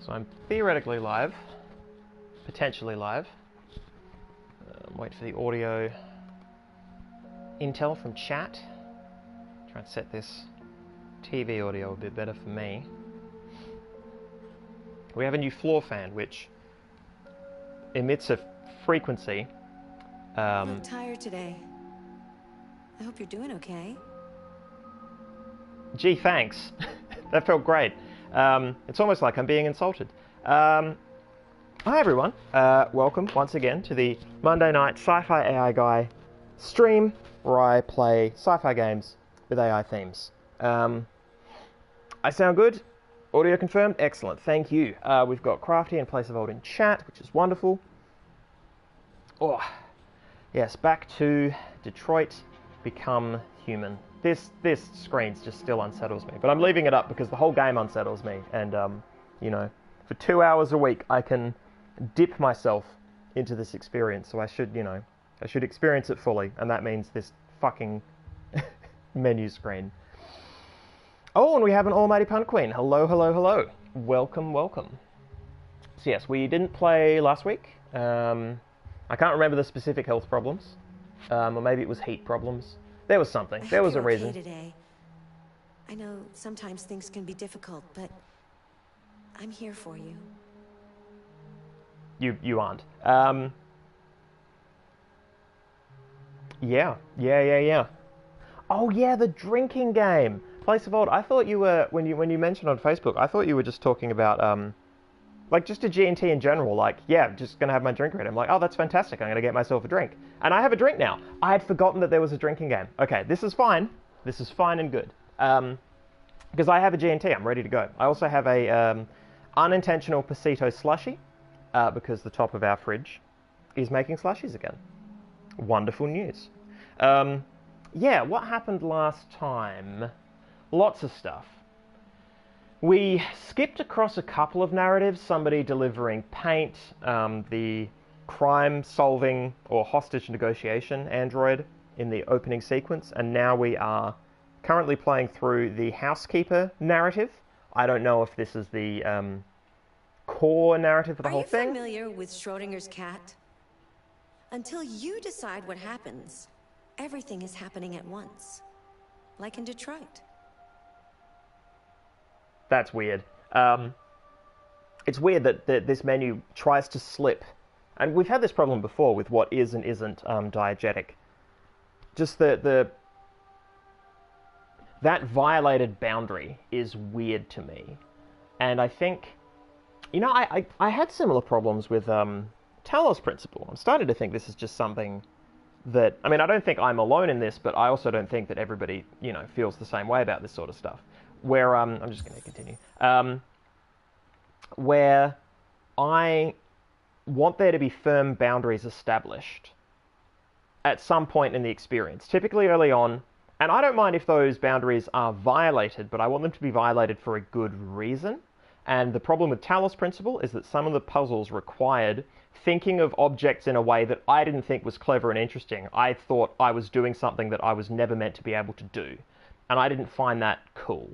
So I'm theoretically live, potentially live. Wait for the audio intel from chat. Try and set this TV audio a bit better for me. We have a new floor fan which emits a frequency. You look tired today. I hope you're doing okay. Gee, thanks. That felt great. It's almost like I'm being insulted. Hi everyone. Welcome once again to the Monday night SciFiAIguy stream where I play sci-fi games with AI themes. I sound good? Audio confirmed? Excellent, thank you. We've got Crafty and Place of Old in chat, which is wonderful. Oh, yes, back to Detroit Become Human. This screen just still unsettles me, but I'm leaving it up because the whole game unsettles me, and you know, for 2 hours a week I can dip myself into this experience, so I should, you know, I should experience it fully, and that means this fucking menu screen. Oh, and we have an almighty pun queen. Hello, hello, hello. Welcome, welcome. So yes, we didn't play last week. I can't remember the specific health problems, or maybe it was heat problems. There was something. There was a reason. Okay today. I know sometimes things can be difficult, but I'm here for you. You aren't. Yeah. Oh yeah, the drinking game. Place of Old. I thought you were, when you mentioned on Facebook, I thought you were just talking about like just a G&T in general, like, yeah, just gonna have my drink ready. I'm like, oh, that's fantastic, I'm gonna get myself a drink. And I have a drink now. I had forgotten that there was a drinking game. Okay, this is fine. This is fine and good. Because I have a G&T, I'm ready to go. I also have a unintentional Pasito slushy, because the top of our fridge is making slushies again. Wonderful news. Yeah, what happened last time? Lots of stuff. We skipped across a couple of narratives, somebody delivering paint, the crime-solving or hostage negotiation android in the opening sequence, and now we are currently playing through the housekeeper narrative. I don't know if this is the core narrative of the whole thing. Are you familiar with Schrodinger's cat? Until you decide what happens, everything is happening at once. Like in Detroit. That's weird. It's weird that this menu tries to slip. And we've had this problem before with what is and isn't diegetic. Just that violated boundary is weird to me. And I think, you know, I had similar problems with Talos Principle. I'm starting to think this is just something that, I mean, I don't think I'm alone in this, but I also don't think that everybody, you know, feels the same way about this sort of stuff. Where, I'm just going to continue, where I want there to be firm boundaries established at some point in the experience, typically early on, and I don't mind if those boundaries are violated, but I want them to be violated for a good reason. And the problem with Talos Principle is that some of the puzzles required thinking of objects in a way that I didn't think was clever and interesting. I thought I was doing something that I was never meant to be able to do, and I didn't find that cool.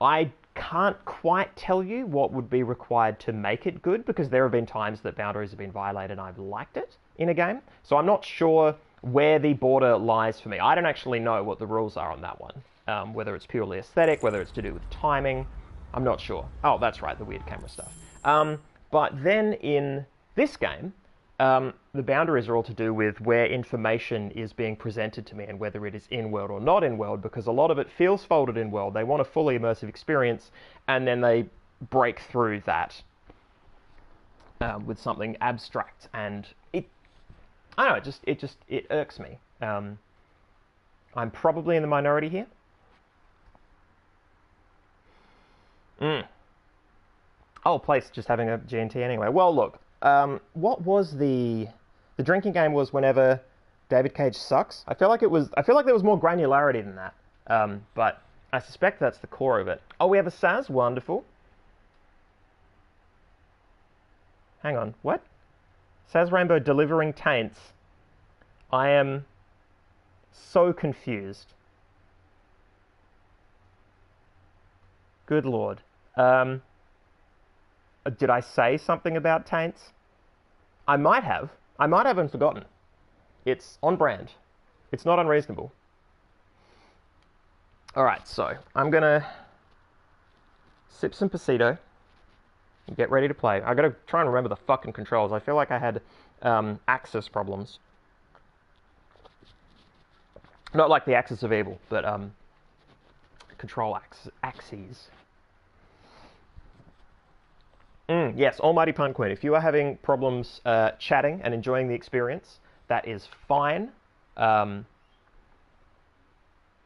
I can't quite tell you what would be required to make it good, because there have been times that boundaries have been violated and I've liked it in a game. So I'm not sure where the border lies for me. I don't actually know what the rules are on that one. Whether it's purely aesthetic, whether it's to do with timing, I'm not sure. Oh, that's right, the weird camera stuff. But then in this game, the boundaries are all to do with where information is being presented to me and whether it is in-world or not in-world, because a lot of it feels folded in-world. They want a fully immersive experience, and then they break through that with something abstract, and it, I don't know, it irks me. I'm probably in the minority here. Oh, Place just having a G&T anyway. Well, look. What was the drinking game was whenever David Cage sucks. I feel like there was more granularity than that. But I suspect that's the core of it. Oh, we have a Saz, wonderful. Hang on, what? Saz Rainbow delivering taints. I am so confused. Good lord. Did I say something about taints? I might have. I might have and forgotten. It's on brand. It's not unreasonable. Alright, so I'm going to sip some Pasito and get ready to play. I got to try and remember the fucking controls. I feel like I had axis problems. Not like the axis of evil, but control axes. Yes, Almighty Pun Queen. If you are having problems chatting and enjoying the experience, that is fine. You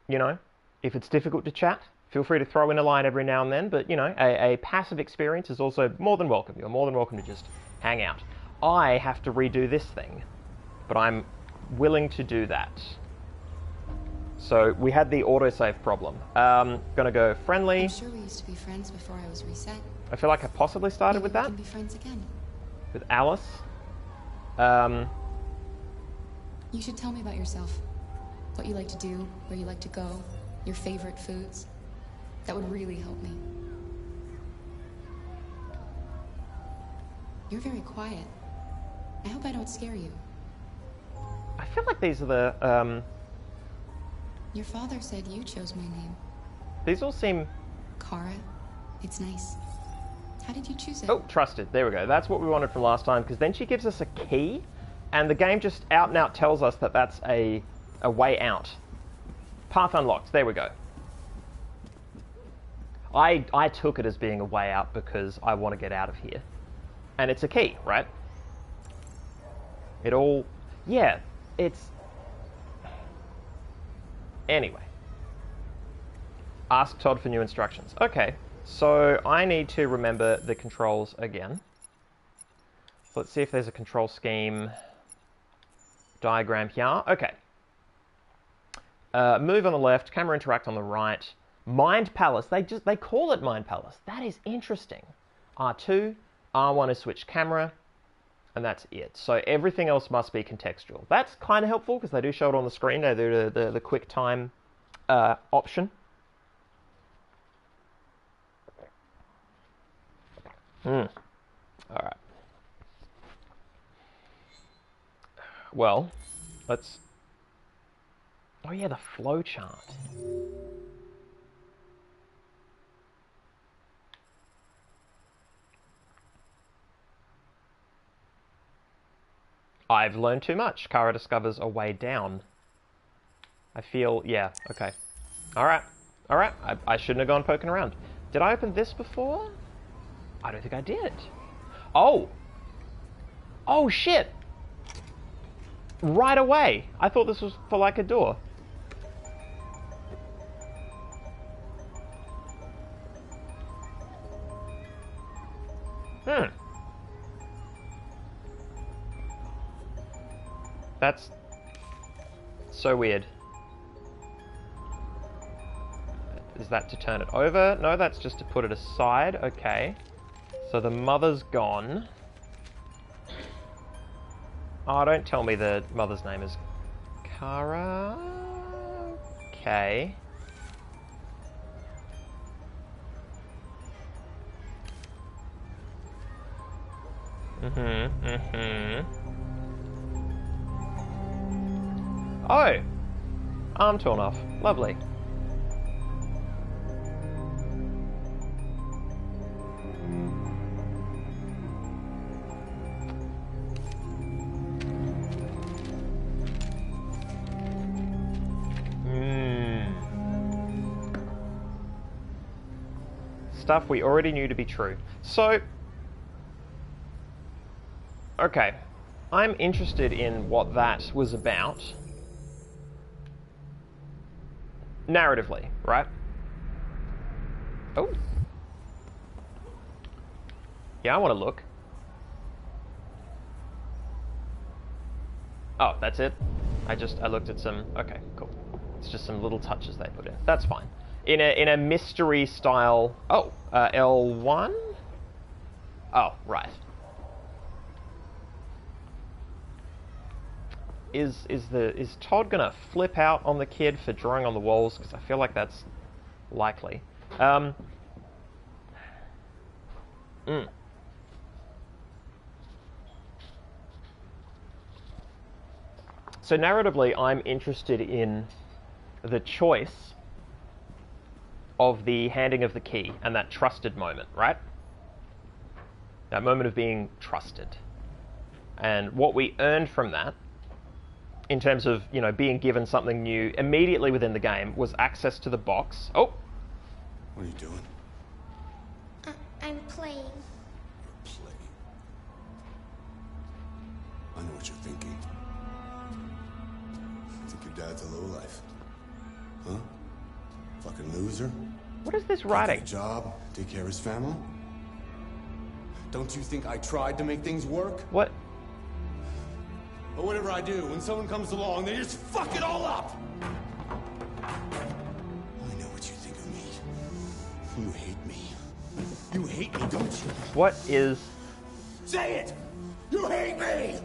know, if it's difficult to chat, feel free to throw in a line every now and then. But, you know, a passive experience is also more than welcome. You're more than welcome to just hang out. I have to redo this thing, but I'm willing to do that. So we had the autosave problem. Gonna go friendly. I'm sure we used to be friends before I was reset. I feel like I possibly started with that. We can be friends again. With Alice. You should tell me about yourself. What you like to do, where you like to go, your favorite foods. That would really help me. You're very quiet. I hope I don't scare you. I feel like these are the, Your father said you chose my name. These all seem... Kara. It's nice. How did you choose it? Oh, trusted. There we go. That's what we wanted from last time, because then she gives us a key, and the game just out and out tells us that that's a way out. Path unlocked. There we go. I took it as being a way out because I want to get out of here. And it's a key, right? It all... Yeah, it's... Anyway. Ask Todd for new instructions. Okay, so I need to remember the controls again. Let's see if there's a control scheme diagram here. Okay. Move on the left, camera interact on the right. Mind Palace, they call it Mind Palace. That is interesting. R2, R1 is switch camera, and that's it. So everything else must be contextual. That's kind of helpful because they do show it on the screen. They do the quick time option. All right. Well, let's... Oh yeah, the flow chart. I've learned too much. Kara discovers a way down. I feel... Yeah, okay. Alright. Alright. I shouldn't have gone poking around. Did I open this before? I don't think I did. Oh! Oh, shit! Right away! I thought this was for, like, a door. That's so weird. Is that to turn it over? No, that's just to put it aside. Okay. So the mother's gone. Oh, don't tell me the mother's name is Kara. Okay. Oh! Arm torn off. Lovely. Stuff we already knew to be true. So... Okay. I'm interested in what that was about. Narratively, right? Oh. Yeah, I want to look. Oh, that's it? I looked at some... Okay, cool. It's just some little touches they put in. That's fine. In a mystery style... Oh, L1? Oh, right. Is Todd gonna flip out on the kid for drawing on the walls? Because I feel like that's likely. So narratively, I'm interested in the choice of the handing of the key and that trusted moment, right? That moment of being trusted. And what we earned from that, in terms of, you know, being given something new immediately within the game, was access to the box. Oh! What are you doing? I'm playing. You're playing. I know what you're thinking. You think your dad's a lowlife? Huh? Fucking loser? What is this Can't writing? get a job, take care of his family? Don't you think I tried to make things work? What? But whatever I do, when someone comes along, they just fuck it all up! I know what you think of me. You hate me. You hate me, don't you? What is... Say it! You hate me!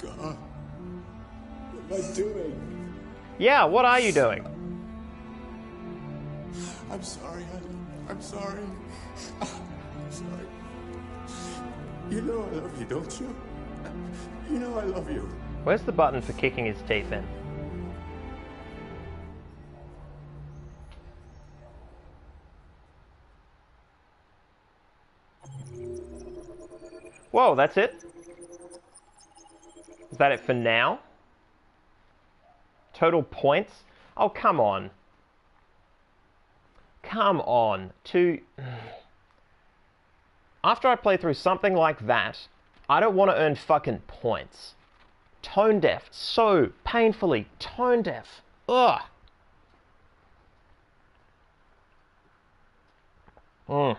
God. What am I doing? Yeah, what are you doing? I'm sorry, honey. I'm sorry. I'm sorry. You know I love you, don't you? You know I love you. Where's the button for kicking his teeth in? Whoa, that's it? Is that it for now? Total points? Oh, come on. Come on. After I play through something like that, I don't want to earn fucking points. Tone deaf. So painfully tone deaf. Ugh. Alright,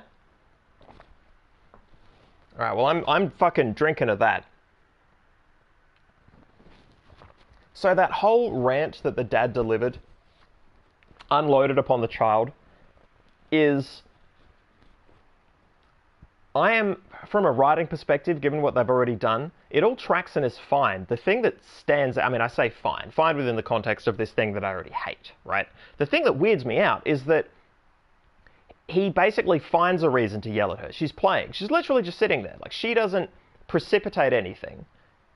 well, I'm fucking drinking of that. So that whole rant that the dad delivered, unloaded upon the child, is... I am, from a writing perspective, given what they've already done, it all tracks and is fine. The thing that stands... I mean, I say fine. Fine within the context of this thing that I already hate, right? The thing that weirds me out is that he basically finds a reason to yell at her. She's playing. She's literally just sitting there. Like, she doesn't precipitate anything.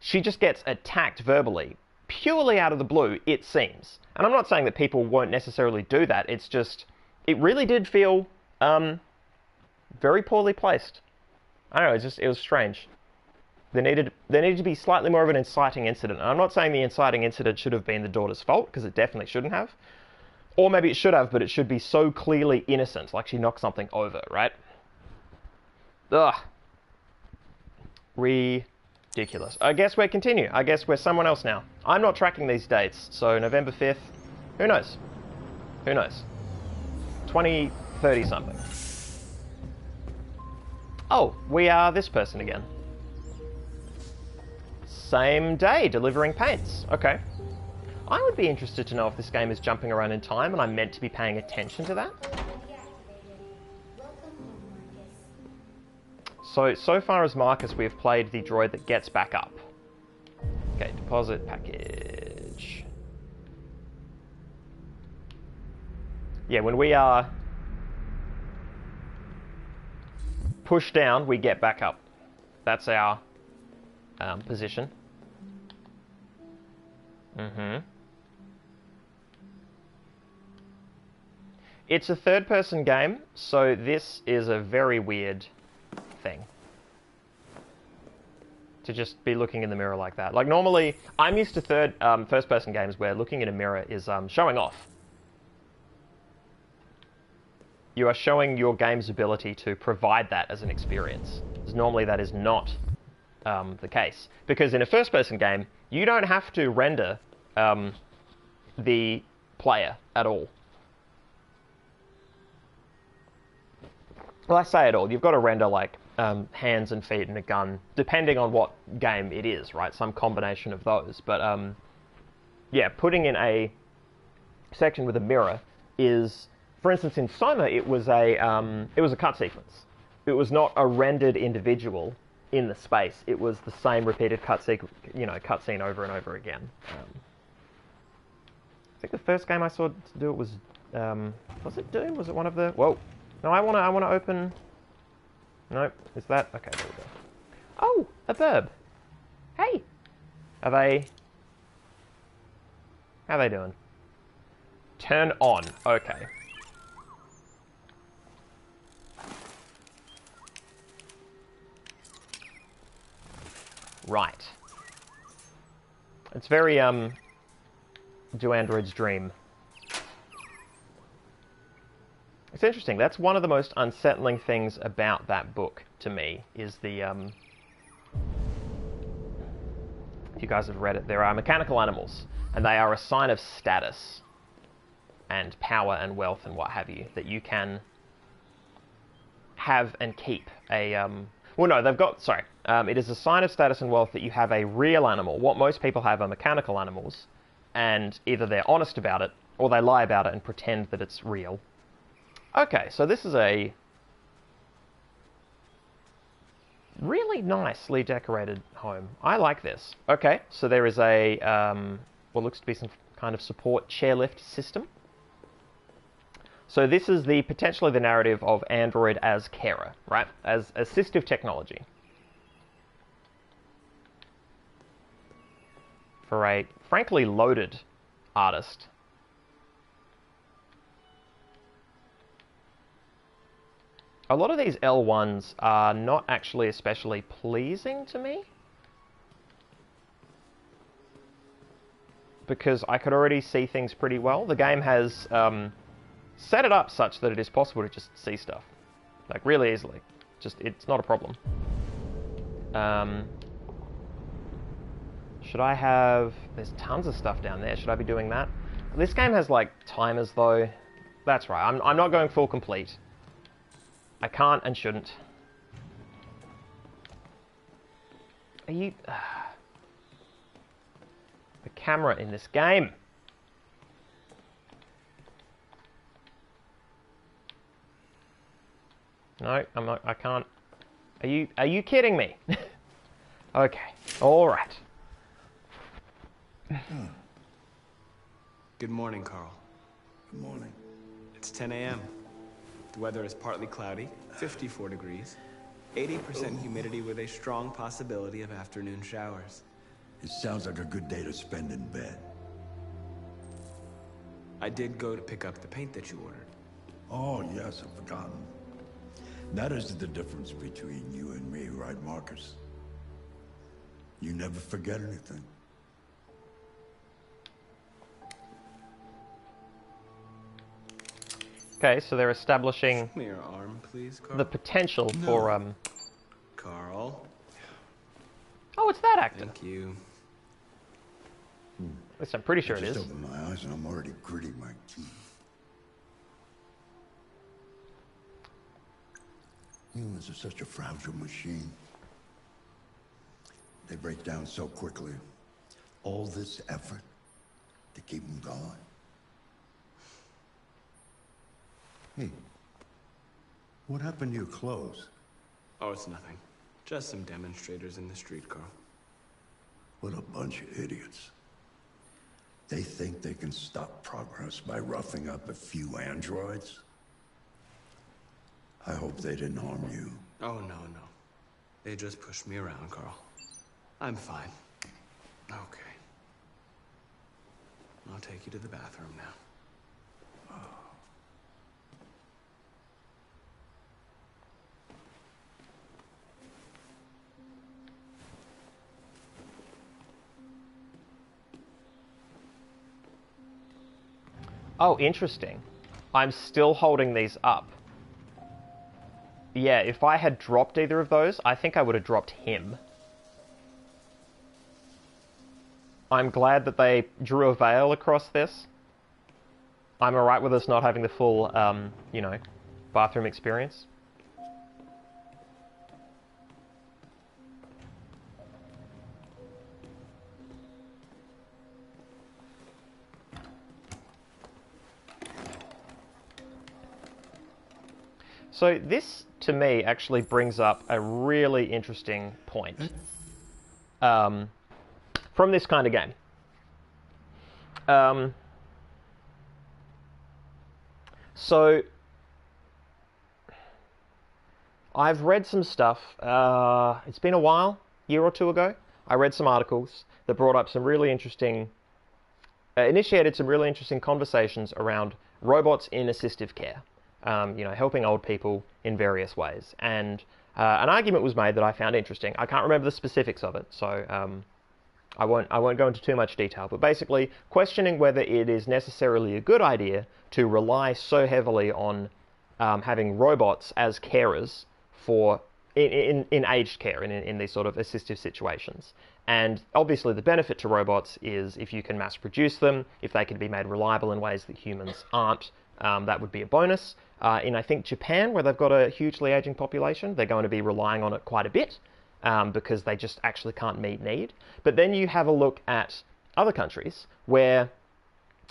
She just gets attacked verbally, purely out of the blue, it seems. And I'm not saying that people won't necessarily do that. It's just, it really did feel very poorly placed. I don't know, it was strange. There needed to be slightly more of an inciting incident. And I'm not saying the inciting incident should have been the daughter's fault, because it definitely shouldn't have. Or maybe it should have, but it should be so clearly innocent, like she knocked something over, right? Ugh. Ridiculous. I guess we're continue. I guess we're someone else now. I'm not tracking these dates, so November 5th, who knows? Who knows? 2030 something. Oh, we are this person again. Same day, delivering paints. Okay. I would be interested to know if this game is jumping around in time and I'm meant to be paying attention to that. So far as Marcus, we've played the droid that gets back up. Okay, deposit package. Yeah, when we are pushed down, we get back up. That's our position. It's a third-person game, so this is a very weird thing. To just be looking in the mirror like that. Like, normally, I'm used to first-person games where looking in a mirror is showing off. You are showing your game's ability to provide that as an experience. Because normally that is not the case. Because in a first-person game, you don't have to render the player at all. Well, I say it all. You've got to render, like, hands and feet and a gun, depending on what game it is, right? Some combination of those. But, yeah, putting in a section with a mirror is... For instance, in Soma, it was a cut sequence. It was not a rendered individual in the space. It was the same repeated cutscene over and over again. I think the first game I saw to do it was it Doom? Was it one of the... Whoa. No, I want to open... Nope. Is that... Okay, there we go. A burb. Hey! Are they... How are they doing? Turn on. Okay. Right. It's very, Do Androids Dream. It's interesting. That's one of the most unsettling things about that book, to me, is the, if you guys have read it, there are mechanical animals, and they are a sign of status and power and wealth and what have you, that you can have and keep a, well, no, they've got, sorry, it is a sign of status and wealth that you have a real animal. What most people have are mechanical animals, and either they're honest about it, or they lie about it and pretend that it's real. Okay, so this is a really nicely decorated home. I like this. Okay, so there is a, what looks to be some kind of support chairlift system. So this is the potentially the narrative of Android as carer, right? As assistive technology. For a frankly loaded artist. A lot of these L1s are not actually especially pleasing to me. Because I could already see things pretty well. The game has set it up such that it is possible to just see stuff. Like, really easily. Just, it's not a problem. Should I have... There's tons of stuff down there. Should I be doing that? This game has, like, timers, though. That's right. I'm not going full complete. I can't and shouldn't. Are you... The camera in this game. No, I'm not. I can't. Are you kidding me? Okay. All right. Good morning, Carl. Good morning. It's 10 a.m. The weather is partly cloudy, 54 degrees, 80% humidity with a strong possibility of afternoon showers. It sounds like a good day to spend in bed. I did go to pick up the paint that you ordered. Oh, yes, I've forgotten. That is the difference between you and me, right, Marcus? You never forget anything. Okay, so they're establishing Show me your arm, please, Carl. the potential for Carl. Oh, it's that actor. Thank you. At least I'm pretty sure it I is. just opened my eyes and I'm already gritting my teeth. Humans are such a fragile machine. They break down so quickly. All this effort to keep them going. Hey, what happened to your clothes? Oh, it's nothing. Just some demonstrators in the street, Carl. What a bunch of idiots. They think they can stop progress by roughing up a few androids? I hope they didn't harm you. Oh, no. They just pushed me around, Carl. I'm fine. Okay. I'll take you to the bathroom now. Oh, interesting. I'm still holding these up. Yeah, if I had dropped either of those, I think I would have dropped him. I'm glad that they drew a veil across this. I'm alright with us not having the full, you know, bathroom experience. So this, to me, actually brings up a really interesting point from this kind of game. So I've read some stuff. It's been a while. year or two ago, I read some articles that brought up some really interesting, initiated some really interesting conversations around robots in assistive care, helping old people in various ways. And an argument was made that I found interesting. I can't remember the specifics of it, so I won't go into too much detail, but basically questioning whether it is necessarily a good idea to rely so heavily on having robots as carers in aged care, in these sort of assistive situations. And obviously the benefit to robots is if you can mass produce them, if they can be made reliable in ways that humans aren't, that would be a bonus. In, I think, Japan, where they've got a hugely aging population, they're going to be relying on it quite a bit because they just actually can't meet need. But then you have a look at other countries where,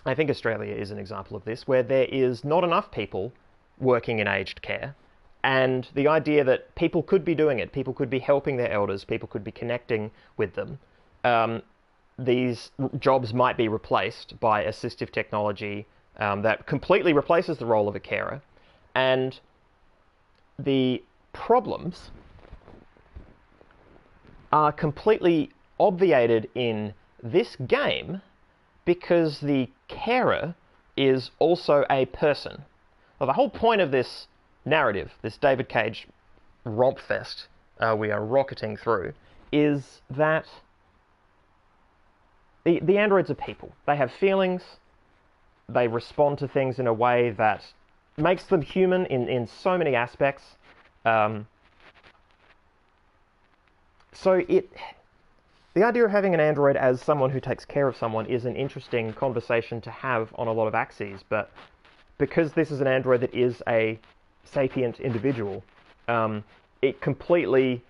I think Australia is an example of this, where there is not enough people working in aged care. And the idea that people could be doing it, people could be helping their elders, people could be connecting with them, these jobs might be replaced by assistive technology that completely replaces the role of a carer. And the problems are completely obviated in this game because the carer is also a person. Well, the whole point of this narrative, this David Cage romp fest we are rocketing through, is that the androids are people. They have feelings. They respond to things in a way that makes them human in so many aspects. The idea of having an android as someone who takes care of someone is an interesting conversation to have on a lot of axes, but because this is an android that is a sapient individual, it completely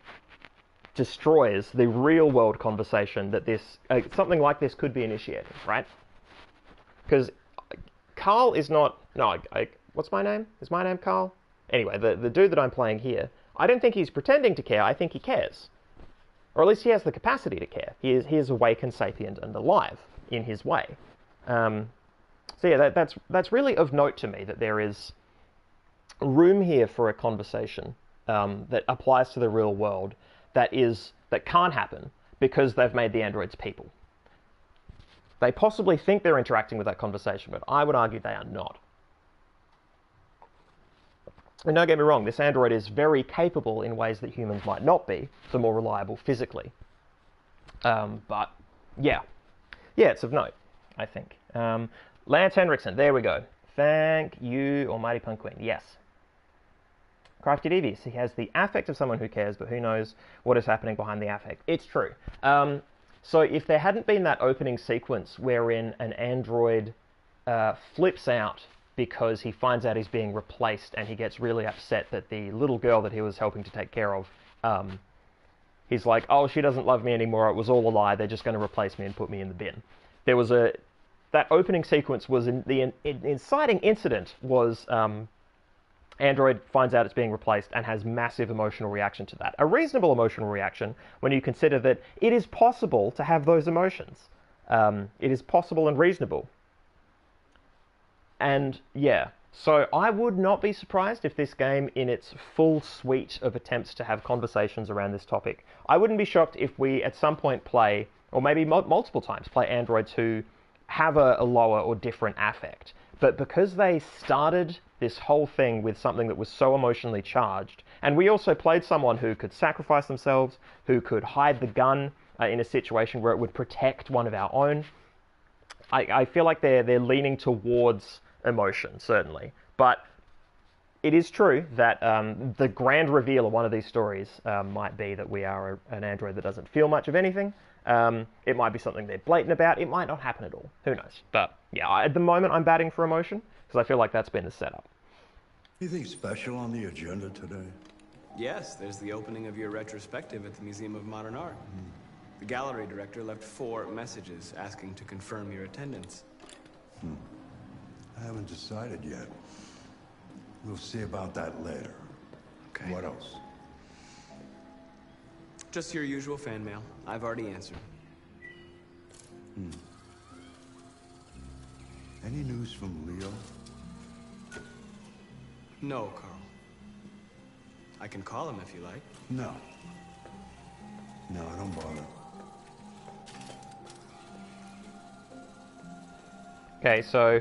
destroys the real-world conversation that something like this could be initiated, right? Because Carl is not... No, what's my name? Is my name Carl? Anyway, the dude that I'm playing here, I don't think he's pretending to care, I think he cares. Or at least he has the capacity to care. He is awake and sapient and alive in his way. So yeah, that's really of note to me, that there is room here for a conversation that applies to the real world that can't happen because they've made the androids people. They possibly think they're interacting with that conversation, but I would argue they are not. And don't get me wrong, this android is very capable in ways that humans might not be, so more reliable physically. But yeah, it's of note, I think. Lance Henriksen, there we go. Thank you, Almighty Punquin. Yes. Crafty Devious, he has the affect of someone who cares, but who knows what is happening behind the affect. It's true. So if there hadn't been that opening sequence wherein an android flips out because he finds out he's being replaced and he gets really upset that the little girl that he was helping to take care of, he's like, oh, she doesn't love me anymore, it was all a lie, they're just going to replace me and put me in the bin. That opening sequence was, the inciting incident was Android finds out it's being replaced and has massive emotional reaction to that. A reasonable emotional reaction when you consider that it is possible to have those emotions. It is possible and reasonable. And yeah, so I would not be surprised if this game, in its full suite of attempts to have conversations around this topic, I wouldn't be shocked if we at some point play, or maybe multiple times, play androids who have a lower or different affect. But because they started this whole thing with something that was so emotionally charged, and we also played someone who could sacrifice themselves, who could hide the gun in a situation where it would protect one of our own, I feel like they're leaning towards emotion, certainly. But it is true that the grand reveal of one of these stories might be that we are an android that doesn't feel much of anything. It might be something they're blatant about. It might not happen at all. Who knows? But yeah, at the moment I'm batting for emotion because I feel like that's been the setup. Anything special on the agenda today? Yes, there's the opening of your retrospective at the Museum of Modern Art. The gallery director left 4 messages asking to confirm your attendance. I haven't decided yet. We'll see about that later. Okay. What else? Just your usual fan mail. I've already answered. Any news from Leo? No, Carl. I can call him if you like. No. No, don't bother. Okay, so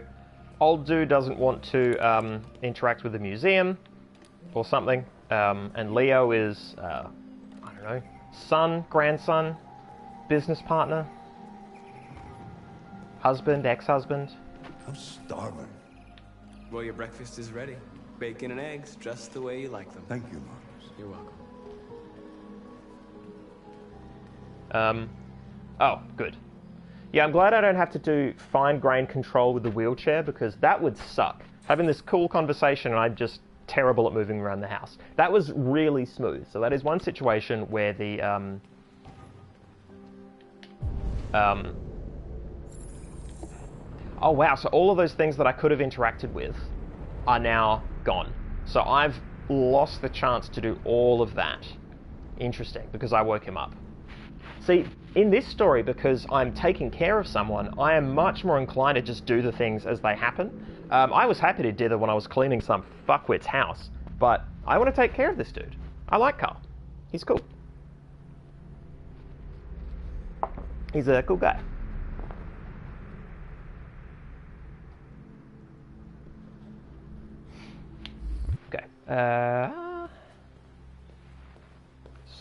old dude doesn't want to interact with the museum or something, and Leo is, I don't know, son, grandson, business partner, husband, ex-husband. I'm starving. Well, your breakfast is ready. Bacon and eggs, just the way you like them. Thank you, Marcus. You're welcome. Oh, good. Yeah, I'm glad I don't have to do fine-grained control with the wheelchair, because that would suck. Having this cool conversation and I'm just terrible at moving around the house. That was really smooth. So that is one situation where the oh wow, so all of those things that I could have interacted with are now gone. So I've lost the chance to do all of that. Interesting, because I woke him up. See, in this story, because I'm taking care of someone, I am much more inclined to just do the things as they happen. I was happy to dither when I was cleaning some fuckwit's house, but I want to take care of this dude. I like Carl. He's cool. He's a cool guy. Okay.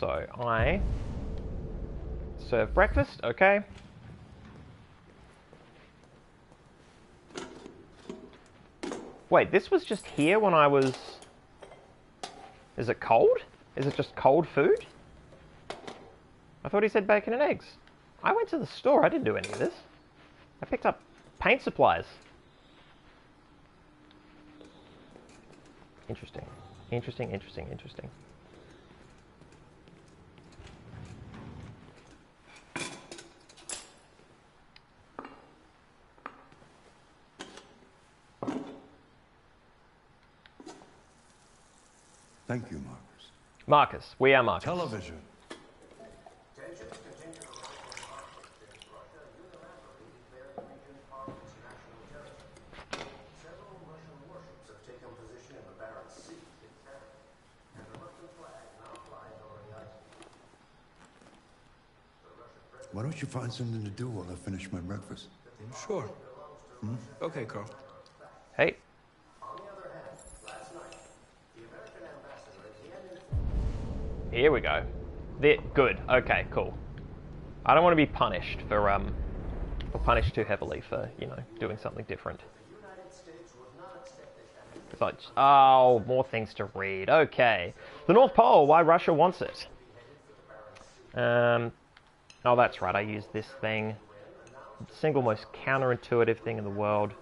So I serve breakfast, okay. Wait, this was just here when I was... Is it cold? Is it just cold food? I thought he said bacon and eggs. I went to the store, I didn't do any of this. I picked up paint supplies. Interesting. Interesting, interesting, interesting. Thank you, Marcus. Marcus. We are Marcus. Television. Why don't you find something to do while I finish my breakfast? Sure. Okay, Carl. Hey. Here we go. Good. Okay, cool. I don't want to be punished for or punished too heavily for, you know, doing something different. It's like, oh, more things to read. Okay. The North Pole, why Russia wants it. Oh, that's right, I used this thing. Single most counterintuitive thing in the world.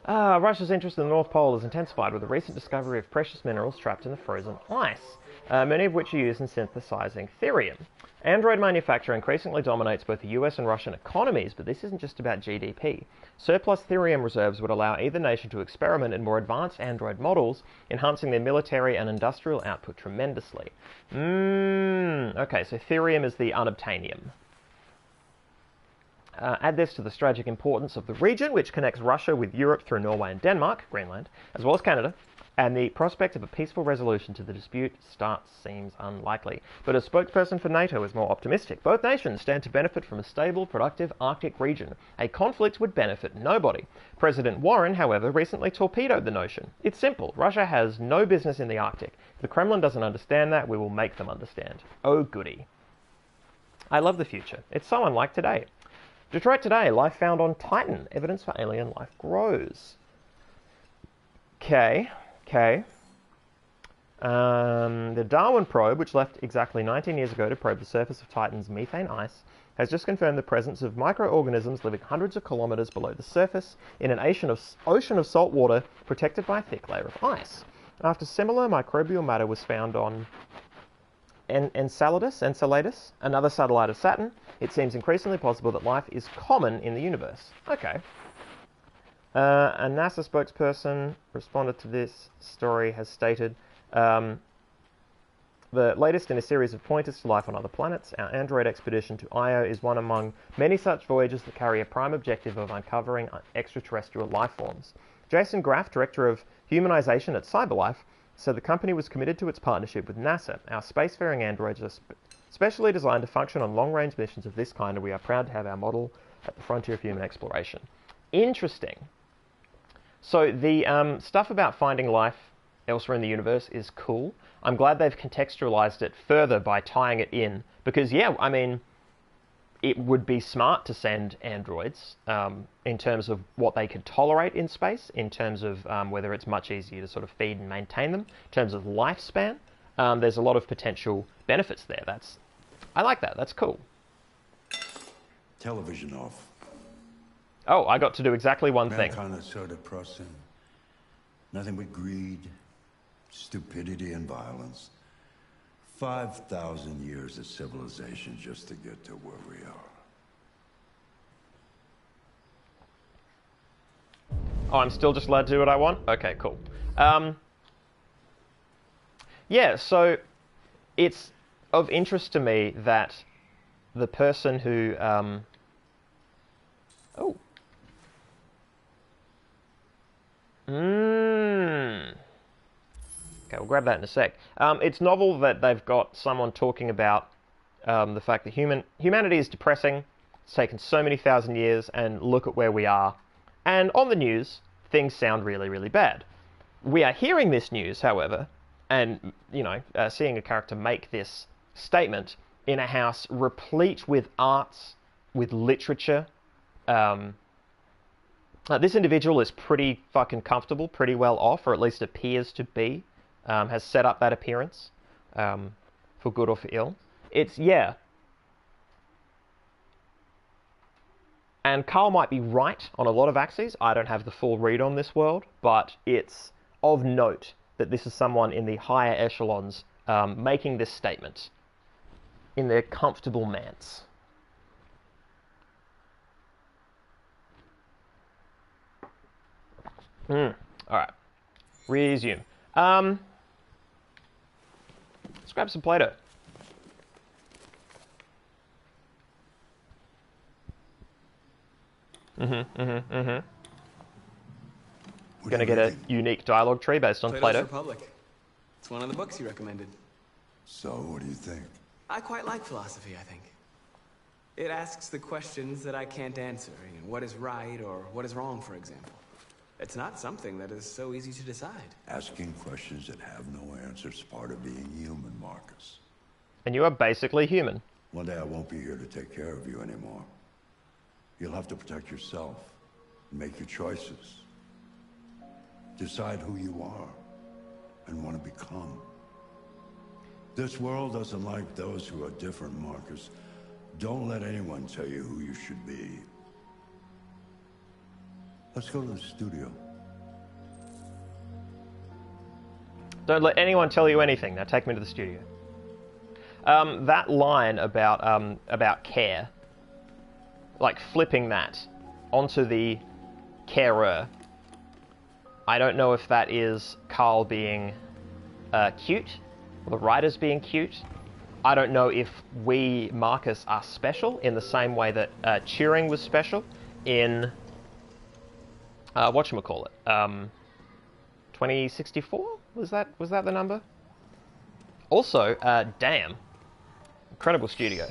Russia's interest in the North Pole has intensified with the recent discovery of precious minerals trapped in the frozen ice, many of which are used in synthesizing therium. Android manufacture increasingly dominates both the US and Russian economies, but this isn't just about GDP. Surplus therium reserves would allow either nation to experiment in more advanced Android models, enhancing their military and industrial output tremendously. Okay, so therium is the unobtainium. Add this to the strategic importance of the region, which connects Russia with Europe through Norway and Denmark, Greenland, as well as Canada, and the prospect of a peaceful resolution to the dispute seems unlikely. But a spokesperson for NATO is more optimistic. Both nations stand to benefit from a stable, productive Arctic region. A conflict would benefit nobody. President Warren, however, recently torpedoed the notion. It's simple. Russia has no business in the Arctic. If the Kremlin doesn't understand that, we will make them understand. Oh, goody. I love the future. It's so unlike today. Detroit Today, life found on Titan. Evidence for alien life grows. Okay. The Darwin probe, which left exactly 19 years ago to probe the surface of Titan's methane ice, has just confirmed the presence of microorganisms living hundreds of kilometers below the surface in an ocean of salt water protected by a thick layer of ice. After similar microbial matter was found on Enceladus, another satellite of Saturn, it seems increasingly possible that life is common in the universe. Okay. A NASA spokesperson responded to this story has stated, the latest in a series of pointers to life on other planets, our Android expedition to Io is one among many such voyages that carry a prime objective of uncovering extraterrestrial life forms. Jason Graff, director of humanization at CyberLife, So the company was committed to its partnership with NASA. Our spacefaring androids are specially designed to function on long-range missions of this kind, and we are proud to have our model at the frontier of human exploration. Interesting. So the stuff about finding life elsewhere in the universe is cool. I'm glad they've contextualized it further by tying it in, because yeah, I mean, it would be smart to send androids in terms of what they could tolerate in space, in terms of whether it's much easier to sort of feed and maintain them, in terms of lifespan. There's a lot of potential benefits there. I like that. That's cool. Television off. Oh, I got to do exactly one thing. Kind of sort of process. Nothing but greed, stupidity, and violence. 5,000 years of civilization just to get to where we are. Oh, I'm still just allowed to do what I want? Okay, cool. Yeah, so it's of interest to me that the person who... Oh. Okay, we'll grab that in a sec. It's novel that they've got someone talking about the fact that humanity is depressing. It's taken so many thousand years, and look at where we are. And on the news, things sound really, really bad. We are hearing this news, however, and, you know, seeing a character make this statement in a house replete with arts, with literature. This individual is pretty fucking comfortable, pretty well off, or at least appears to be. Has set up that appearance, for good or for ill. It's, yeah. And Carl might be right on a lot of axes. I don't have the full read on this world, but it's of note that this is someone in the higher echelons making this statement in their comfortable manse. Alright. Resume. Let's grab some Play-Doh. We're gonna get a unique dialogue tree based on Play-Doh. Republic. It's one of the books you recommended. So, what do you think? I quite like philosophy, I think. It asks the questions that I can't answer. You know, what is right or what is wrong, for example. It's not something that is so easy to decide. Asking questions that have no answers is part of being human, Marcus. And you are basically human. One day I won't be here to take care of you anymore. You'll have to protect yourself, make your choices. Decide who you are and want to become. This world doesn't like those who are different, Marcus. Don't let anyone tell you who you should be. Let's go to the studio. Don't let anyone tell you anything. Now take me to the studio. That line about care, like flipping that onto the carer, I don't know if that is Carl being cute, or the writers being cute. I don't know if we, Marcus, are special in the same way that Turing was special in... whatchamacallit? 2064? Was that the number? Also, damn. Incredible studio.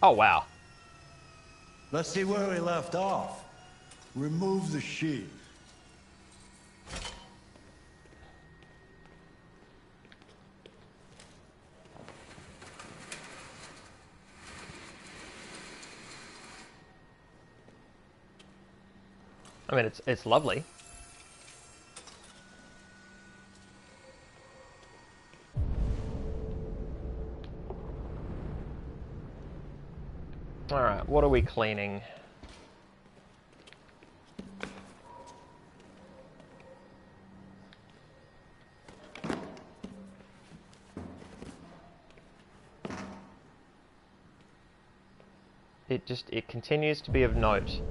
Oh, wow. Let's see where we left off. Remove the sheet. I mean, it's lovely. All right, what are we cleaning? It continues to be of note.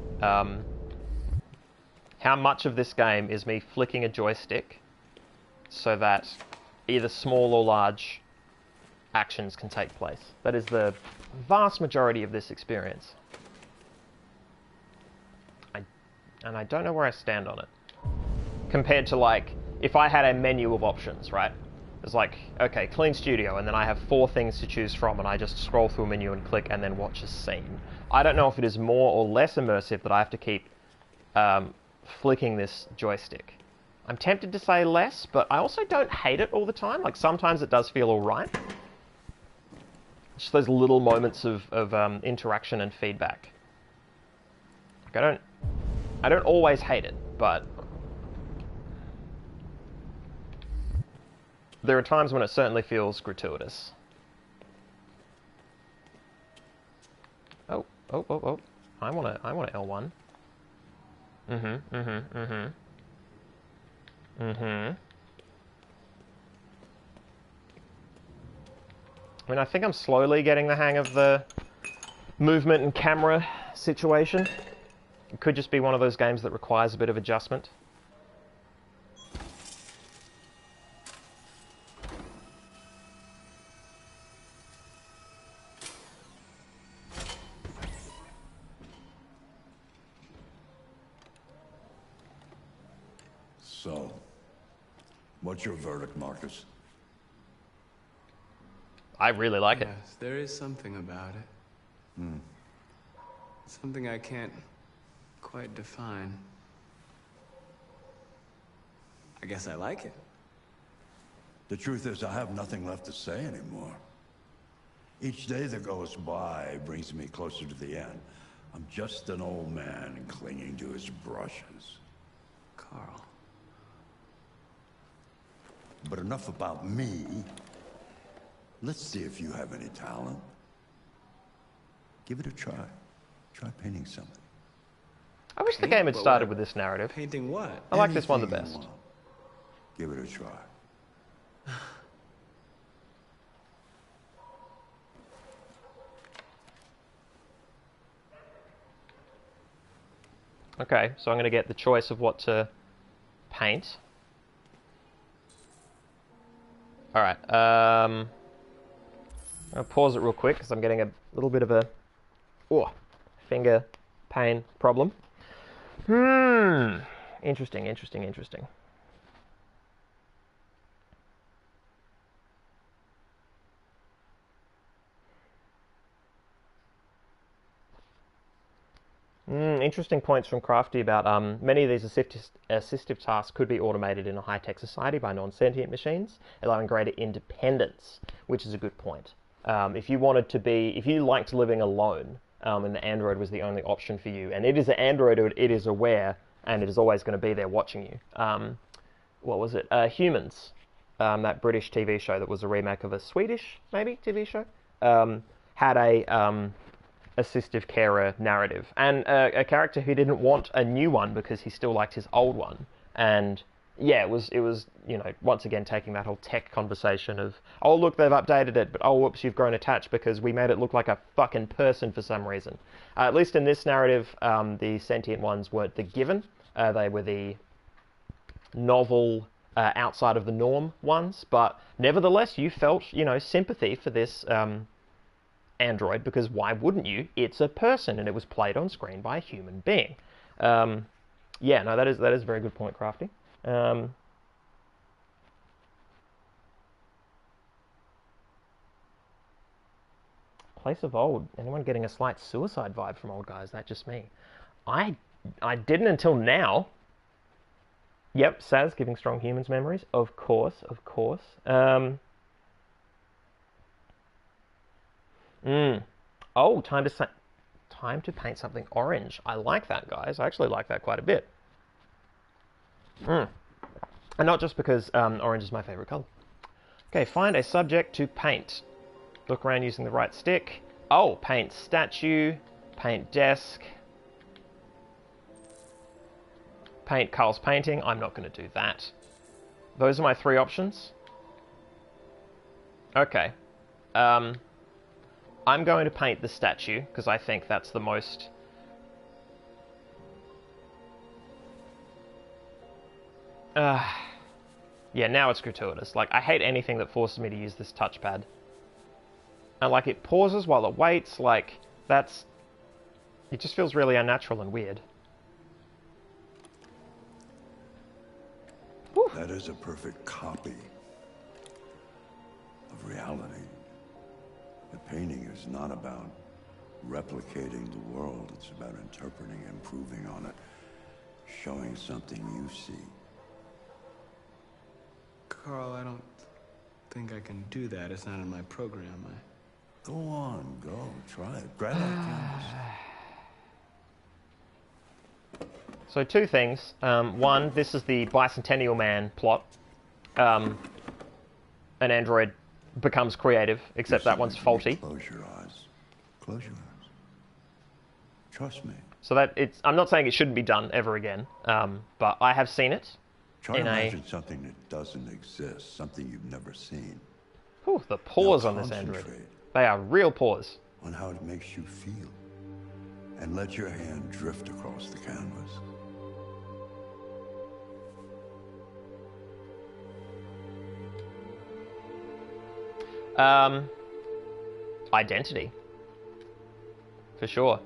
How much of this game is me flicking a joystick so that either small or large actions can take place. That is the vast majority of this experience. And I don't know where I stand on it. Compared to, like, if I had a menu of options, right? It's like, okay, clean studio, and then I have 4 things to choose from, and I just scroll through a menu and click and then watch a scene. I don't know if it is more or less immersive that I have to keep flicking this joystick. I'm tempted to say less, but I also don't hate it all the time. Like, sometimes it does feel alright. Just those little moments of interaction and feedback. Like, I don't always hate it, but there are times when it certainly feels gratuitous. Oh. I want a L1. I mean, I think I'm slowly getting the hang of the movement and camera situation. It could just be one of those games that requires a bit of adjustment. So, what's your verdict, Marcus? I really like it. Yes, there is something about it. Something I can't quite define. I guess I like it. The truth is, I have nothing left to say anymore. Each day that goes by brings me closer to the end. I'm just an old man clinging to his brushes. Carl. But enough about me. Let's see if you have any talent. Give it a try. Try painting something. I wish the game had started with this narrative. Painting what? I like this one the Anything best. you want. Give it a try. Okay, so I'm going to get the choice of what to paint. Alright, I'm going to pause it real quick because I'm getting a little bit of a finger pain problem. Interesting. Interesting points from Crafty about many of these assistive tasks could be automated in a high-tech society by non-sentient machines, allowing greater independence, which is a good point. If you liked living alone, and the android was the only option for you, and it is an android, it is aware, and it is always going to be there watching you. What was it? Humans, that British TV show that was a remake of a Swedish, maybe, TV show, had a assistive carer narrative, and a character who didn't want a new one because he still liked his old one. And yeah, it was once again taking that whole tech conversation of, oh look, they've updated it, but oh whoops, you've grown attached because we made it look like a fucking person for some reason. At least in this narrative, the sentient ones weren't the given. They were the novel, outside of the norm ones, but nevertheless you felt sympathy for this android, because why wouldn't you? It's a person, and it was played on screen by a human being. Yeah, no, that is a very good point, Crafty. Place of old. Anyone getting a slight suicide vibe from old guys? That's just me. I didn't until now. Yep, Saz giving strong humans memories. Of course. Oh, time to paint something orange. I like that, guys. I actually like that quite a bit. And not just because orange is my favorite color. Okay, find a subject to paint. Look around using the right stick. Oh, paint statue, paint desk, paint Carl's painting. I'm not going to do that. Those are my 3 options. Okay. I'm going to paint the statue, because I think that's the most... yeah, now it's gratuitous. Like, I hate anything that forces me to use this touchpad. And, like, it pauses while it waits, like, that's... It just feels really unnatural and weird. Whew. That is a perfect copy of reality. The painting is not about replicating the world. It's about interpreting, improving on it, showing something you see. Carl, I don't think I can do that. It's not in my program. Go on, go. Try it. Grab that canvas. So two things. One, this is the Bicentennial Man plot. An android becomes creative, except that one's faulty. Close your eyes. Close your eyes. Trust me. So that I'm not saying it shouldn't be done ever again, but I have seen it. Try to imagine something that doesn't exist, something you've never seen. Whew, the pores Now on this android. concentrate They are real pores. on how it makes you feel. And let your hand drift across the canvas. Identity. For sure.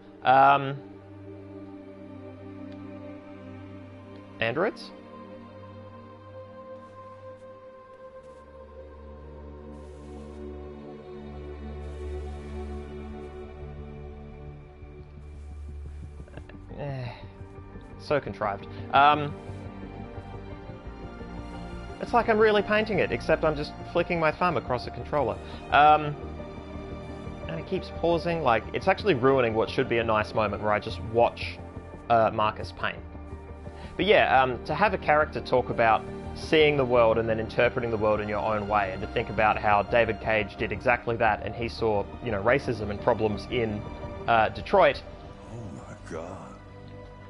Androids? So contrived. It's like I'm really painting it, except I'm just flicking my thumb across a controller. And it keeps pausing, like, it's actually ruining what should be a nice moment where I just watch Marcus paint. But yeah, to have a character talk about seeing the world and then interpreting the world in your own way, and to think about how David Cage did exactly that, and he saw, you know, racism and problems in Detroit. Oh my God.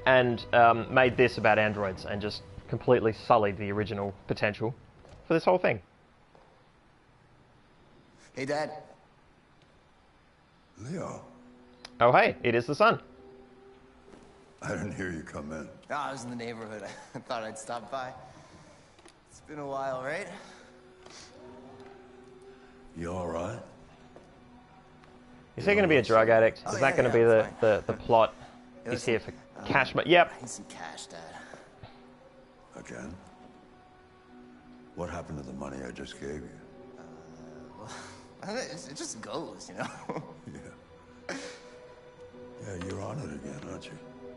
And made this about androids and just completely sullied the original potential for this whole thing. Hey, Dad. Leo, Oh hey, it is the sun. I didn't hear you come in. Oh, I was in the neighborhood. I thought I'd stop by. It's been a while, right? You all right? Is he going to be a drug addict? Is that going to be the plot? He's listen, here for cash. Yep. I need some cash, Dad. Again? What happened to the money I just gave you? It just goes, you know? Yeah. Yeah, you're on it again, aren't you?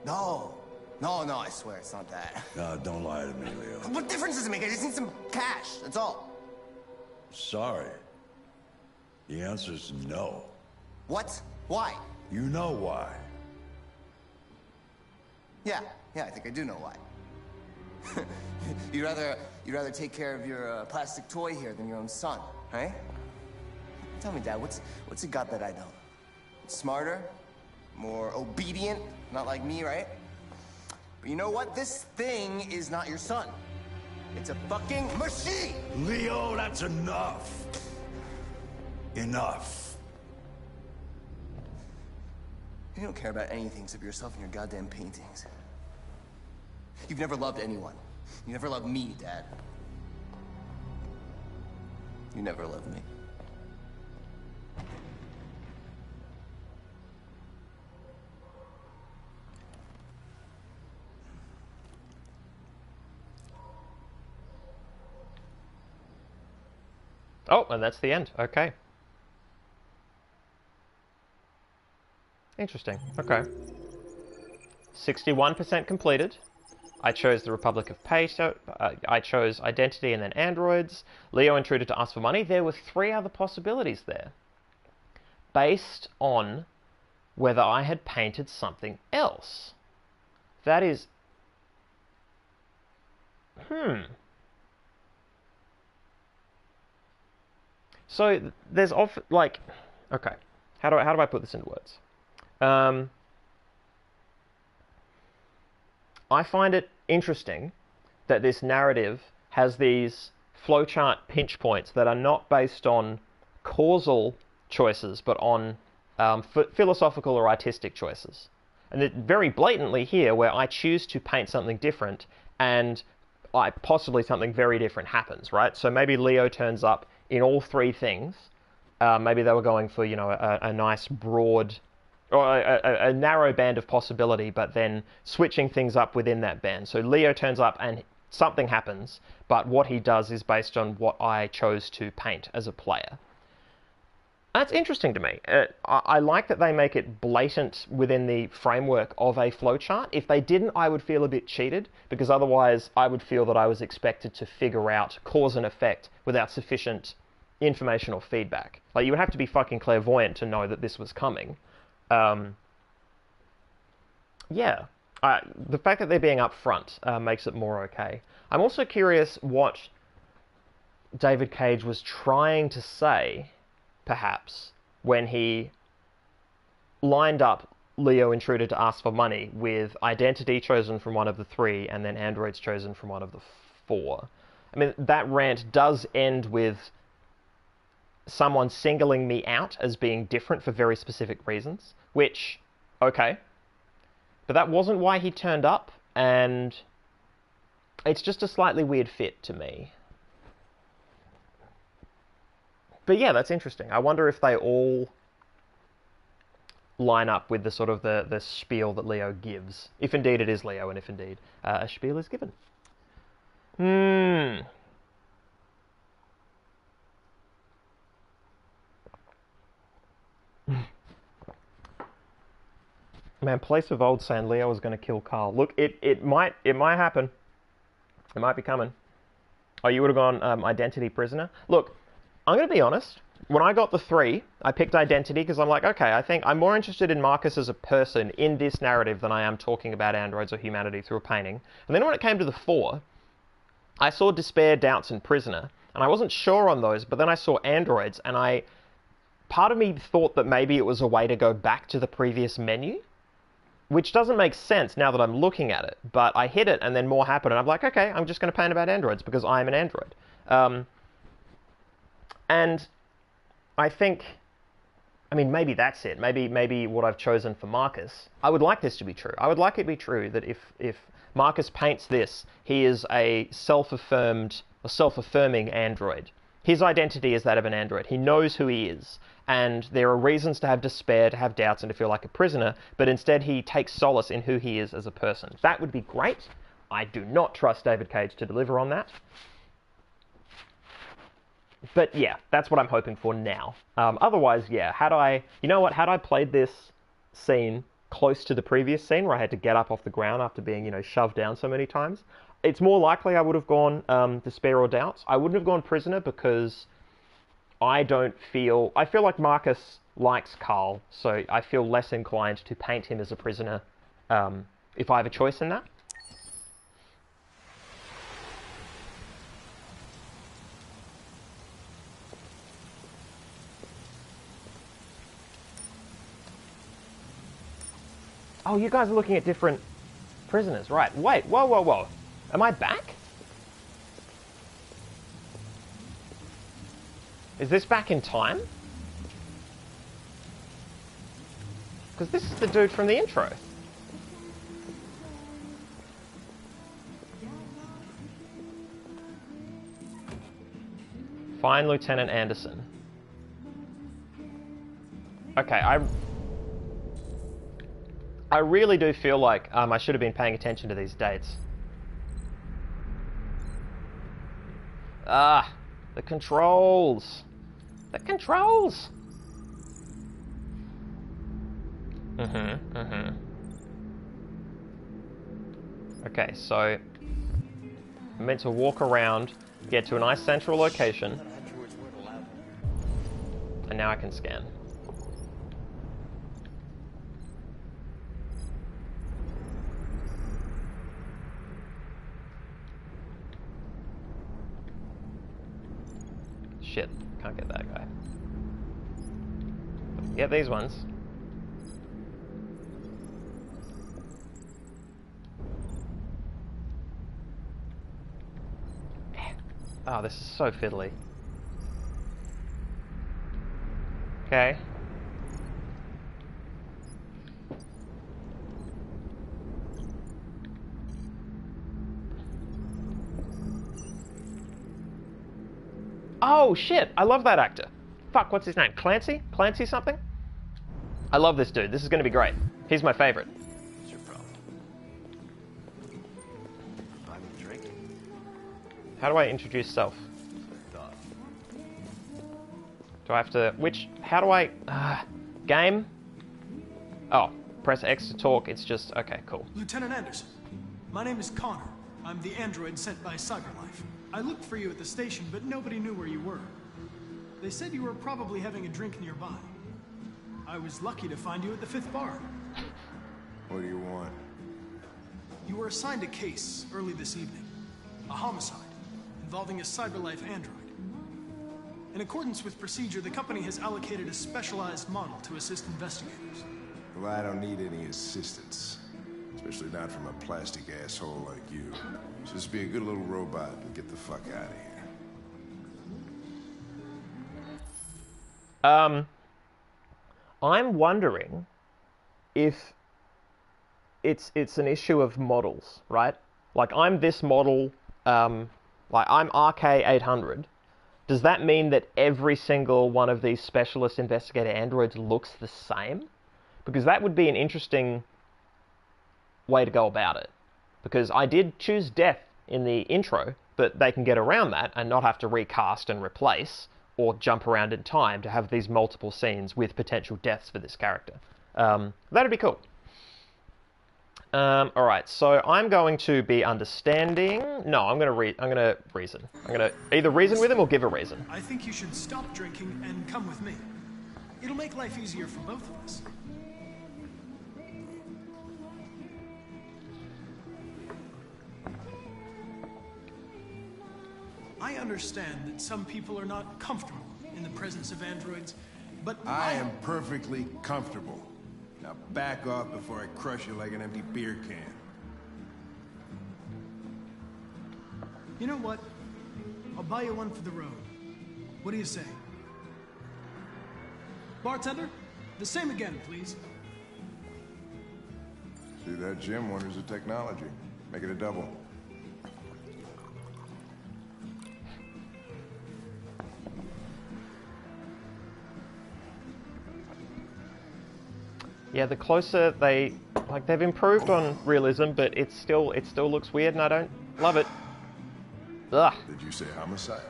No, I swear it's not that. No, don't lie to me, Leo. What difference does it make? I just need some cash, that's all. Sorry. The answer's no. What? Why? You know why. Yeah, I think I do know why. you'd rather take care of your plastic toy here than your own son, right? Tell me, Dad, what's it got that I don't? Smarter? More obedient? Not like me, right? But you know what? This thing is not your son. It's a fucking machine! Leo, that's enough. Enough. You don't care about anything except yourself and your goddamn paintings. You've never loved anyone. You never loved me, Dad. You never loved me. Oh, and that's the end. Okay. Interesting. Okay. 61% completed. I chose the Republic of Peso. I chose Identity and then Androids. Leo intruded to ask for money. There were 3 other possibilities there. Based on whether I had painted something else. That is... So there's like, okay, how do I put this into words? I find it interesting that this narrative has these flowchart pinch points that are not based on causal choices, but on philosophical or artistic choices. And it very blatantly here, where I choose to paint something different, and possibly something very different happens, right? So maybe Leo turns up in all 3 things. Maybe they were going for, you know, a nice broad, or a narrow band of possibility, but then switching things up within that band. So Leo turns up and something happens, but what he does is based on what I chose to paint as a player. That's interesting to me. I like that they make it blatant within the framework of a flowchart. If they didn't, I would feel a bit cheated, because otherwise I would feel that I was expected to figure out cause and effect without sufficient information or feedback. Like, you would have to be fucking clairvoyant to know that this was coming. Yeah. The fact that they're being upfront makes it more okay. I'm also curious what David Cage was trying to say, perhaps, when he lined up Leo Intruder to ask for money with identity chosen from one of the 3 and then androids chosen from one of the 4. I mean, that rant does end with someone singling me out as being different for very specific reasons, which, okay. But that wasn't why he turned up, and it's just a slightly weird fit to me. But yeah, that's interesting. I wonder if they all line up with the sort of the spiel that Leo gives. If indeed it is Leo, and if indeed a spiel is given. Man, Place of Old saying Leo was going to kill Carl. Look, it might happen. It might be coming. Oh, you would have gone Identity Prisoner? Look, I'm going to be honest. When I got the 3, I picked Identity because I'm like, okay, I think I'm more interested in Marcus as a person in this narrative than I am talking about androids or humanity through a painting. And then when it came to the 4, I saw Despair, Doubts, and Prisoner. And I wasn't sure on those, but then I saw androids, and part of me thought that maybe it was a way to go back to the previous menu, which doesn't make sense now that I'm looking at it. But I hit it, and then more happened, and I'm like, okay, I'm just going to paint about androids because I'm an android. And I think, I mean, maybe that's it. Maybe what I've chosen for Marcus. I would like this to be true. I would like it to be true that if Marcus paints this, he is a self-affirming android. His identity is that of an android. He knows who he is. And there are reasons to have despair, to have doubts, and to feel like a prisoner, but instead he takes solace in who he is as a person. That would be great. I do not trust David Cage to deliver on that. But yeah, that's what I'm hoping for now. Otherwise, yeah, had I played this scene close to the previous scene where I had to get up off the ground after being, shoved down so many times, it's more likely I would have gone Despair or Doubts. I wouldn't have gone Prisoner because I feel like Marcus likes Carl, so I feel less inclined to paint him as a prisoner if I have a choice in that. Oh, you guys are looking at different prisoners, right? Wait, whoa. Am I back? Is this back in time? Because this is the dude from the intro. Find Lieutenant Anderson. Okay, I really do feel like I should have been paying attention to these dates. Ah, the controls. The controls. Okay, so I'm meant to walk around, get to a nice central location, and now I can scan. Shit, can't get that guy. Get these ones. Oh, this is so fiddly. Okay. Oh, shit! I love that actor. Fuck, what's his name? Clancy? Clancy something? I love this dude. This is going to be great. He's my favorite. What's your problem? Buy me a drink? How do I introduce self? Do I have to... How do I... game? Oh, press X to talk. It's just... Okay, cool. Lieutenant Anderson, my name is Connor. I'm the android sent by CyberLife. I looked for you at the station, but nobody knew where you were. They said you were probably having a drink nearby. I was lucky to find you at the 5th bar. What do you want? You were assigned a case early this evening. A homicide involving a CyberLife android. In accordance with procedure, the company has allocated a specialized model to assist investigators. Well, I don't need any assistance. Especially not from a plastic asshole like you. Just be a good little robot and get the fuck out of here. I'm wondering if it's an issue of models, right? Like, I'm this model, like, I'm RK800. Does that mean that every single one of these specialist investigator androids looks the same? Because that would be an interesting way to go about it. Because I did choose death in the intro, but they can get around that and not have to recast and replace or jump around in time to have these multiple scenes with potential deaths for this character. That'd be cool. All right, so I'm going to be understanding. No, I'm gonna reason. I'm gonna either reason with him or give a reason. I think you should stop drinking and come with me. It'll make life easier for both of us. I understand that some people are not comfortable in the presence of androids, but I am perfectly comfortable. Now back off before I crush you like an empty beer can. You know what? I'll buy you one for the road. What do you say? Bartender, the same again, please. See that, Jim? Wonders of technology. Make it a double. Yeah, the closer they've improved on realism, but it still looks weird, and I don't love it. Ugh. Did you say homicide?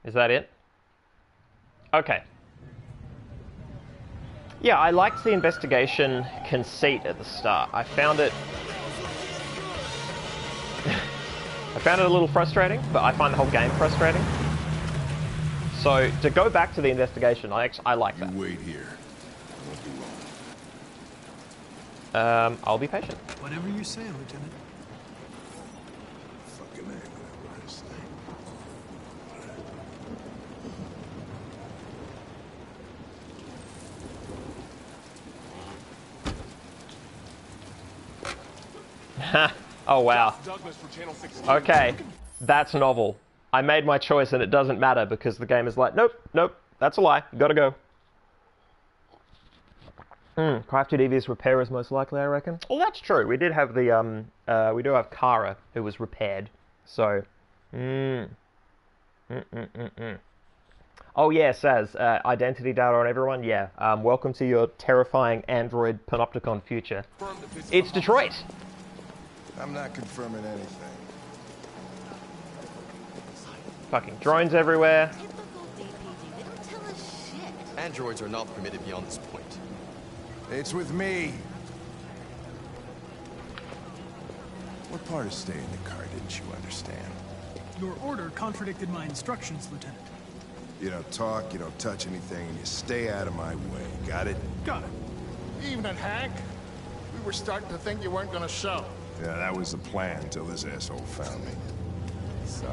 Is that it? Okay. Yeah, I liked the investigation conceit at the start. I found it a little frustrating, but I find the whole game frustrating. So, to go back to the investigation, I like that. You wait here. I won't be long. I'll be patient. Whatever you say, Lieutenant. Fucking A, whatever I say. Oh, wow. Okay, that's novel. I made my choice and it doesn't matter because the game is like, nope, nope, that's a lie, gotta go. Crafty devious repairers most likely, I reckon. Oh, that's true. We did have the, we do have Kara who was repaired. So, Oh yeah, Saz, identity data on everyone, yeah. Welcome to your terrifying android panopticon future. It's Detroit! I'm not confirming anything. Fucking drones everywhere. Androids are not permitted beyond this point. It's with me. What part of staying in the car didn't you understand? Your order contradicted my instructions, Lieutenant. You don't talk, you don't touch anything, and you stay out of my way. Got it? Got it. Evening, Hank. We were starting to think you weren't gonna show. Yeah, that was the plan until this asshole found me. So,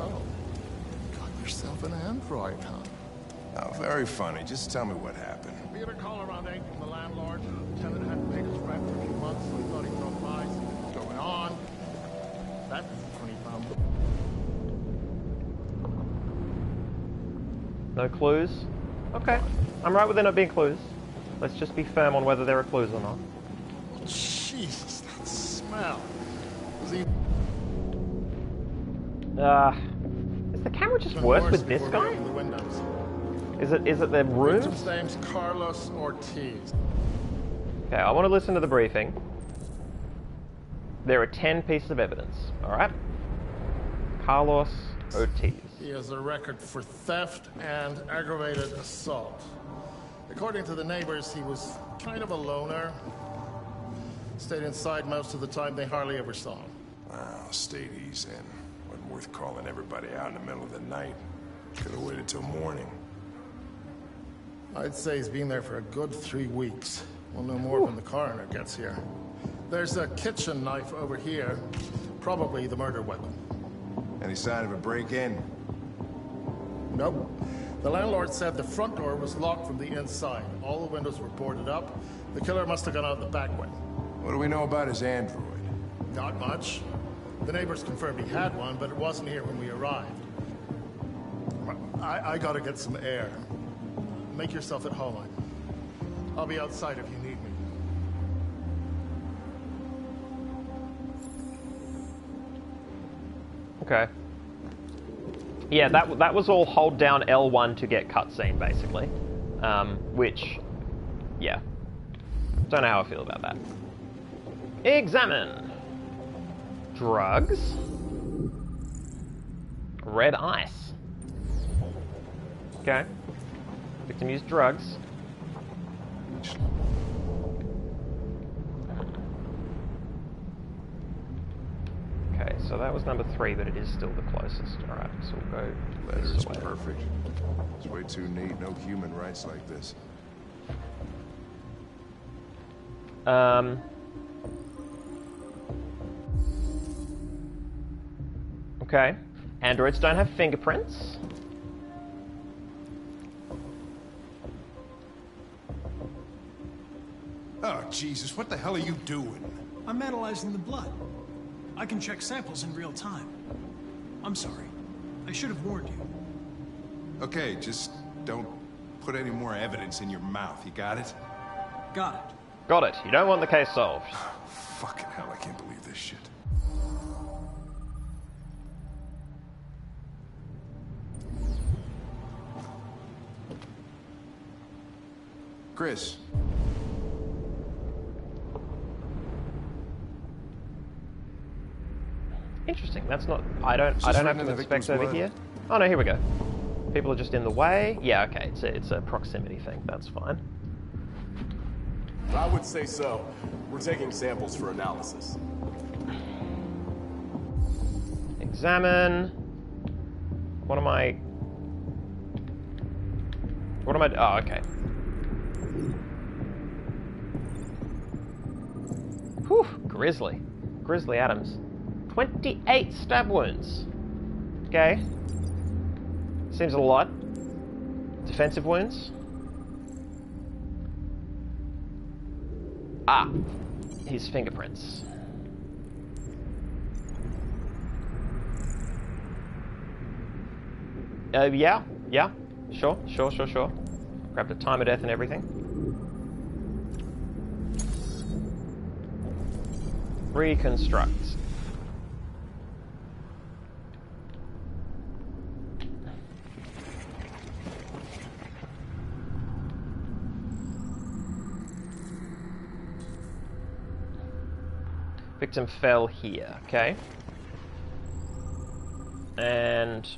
got yourself an android, huh? Oh, very funny. Just tell me what happened. We had a call around 8 from the landlord. The tenant hadn't paid his rent for a few months, so we thought he'd drop by, see what was going on. That's when he found the... No clues? Okay. I'm right with there not being clues. Let's just be firm on whether there are clues or not. Jesus, that smell. Was he... Is the camera just worse with this guy? Is it the rooms? His name's Carlos Ortiz. Okay, I want to listen to the briefing. There are 10 pieces of evidence. Alright. Carlos Ortiz. He has a record for theft and aggravated assault. According to the neighbors, he was kind of a loner. Stayed inside most of the time. They hardly ever saw him. Well, stayed easy and wasn't worth calling everybody out in the middle of the night. Could have waited till morning. I'd say he's been there for a good 3 weeks. We'll know more when the coroner gets here. There's a kitchen knife over here. Probably the murder weapon. Any sign of a break-in? Nope. The landlord said the front door was locked from the inside. All the windows were boarded up. The killer must have gone out the back way. What do we know about his android? Not much. The neighbors confirmed he had one, but it wasn't here when we arrived. I gotta get some air. Make yourself at home. I'll be outside if you need me. Okay. Yeah, that was all hold down L1 to get cutscene, basically. Which, yeah. Don't know how I feel about that. Examine. Drugs. Red ice. Okay. Victim used drugs. Okay, so that was number 3, but it is still the closest. Alright, so we'll go There's perfect. It's way too neat. No human rights like this. Okay. Androids don't have fingerprints. Oh, Jesus, what the hell are you doing? I'm analyzing the blood. I can check samples in real time. I'm sorry. I should have warned you. Okay, just don't put any more evidence in your mouth. You got it? Got it. Got it. You don't want the case solved. Fucking hell, I can't believe this shit. Chris. Interesting. That's not. I don't have to inspect over here. Oh no, here we go. People are just in the way. Yeah, okay. It's a proximity thing. That's fine. I would say so. We're taking samples for analysis. Examine. What am I? Oh, okay. Whew, grisly. Grisly Adams. 28 stab wounds. Okay. Seems a lot. Defensive wounds. Ah. His fingerprints. Yeah. Sure. Grabbed a time of death and everything. Reconstruct. Victim fell here, okay. And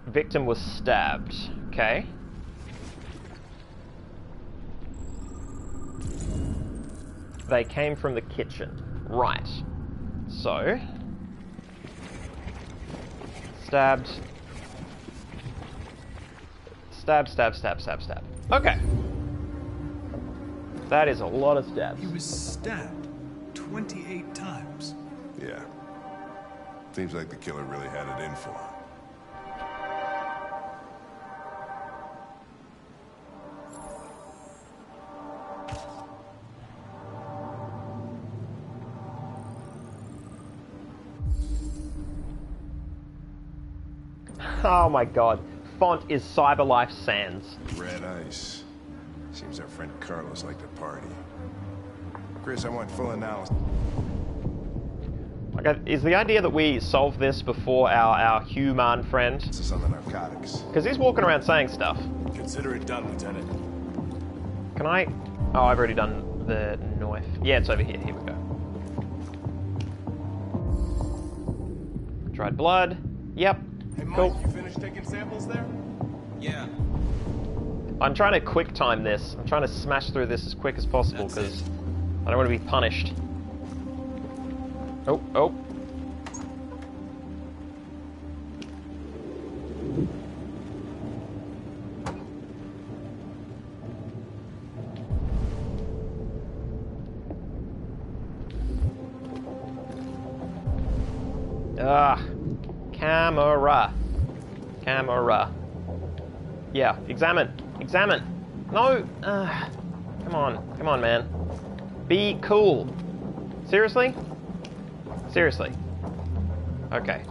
victim was stabbed, okay. They came from the kitchen. Right. So stabbed. Stab. Okay. That is a lot of stabs. He was stabbed 28 times. Yeah. Seems like the killer really had it in for him. Oh my god. Font is CyberLife Sans. Red ice. Seems our friend Carlos liked to party. Chris, I want full analysis. Okay, is the idea that we solve this before our human friend? This is on the narcotics. Because he's walking around saying stuff. Consider it done, Lieutenant. Can I? Oh, I've already done the knife. Yeah, it's over here. Here we go. Dried blood. Yep. Hey, Mike, Cool. you finished taking samples there? Yeah. I'm trying to quick time this. I'm trying to smash through this as quick as possible because I don't want to be punished. Oh, oh. Ah, camera. Camera. Yeah, examine. Examine. No. Come on. Come on, man. Be cool. Seriously? Seriously. Okay.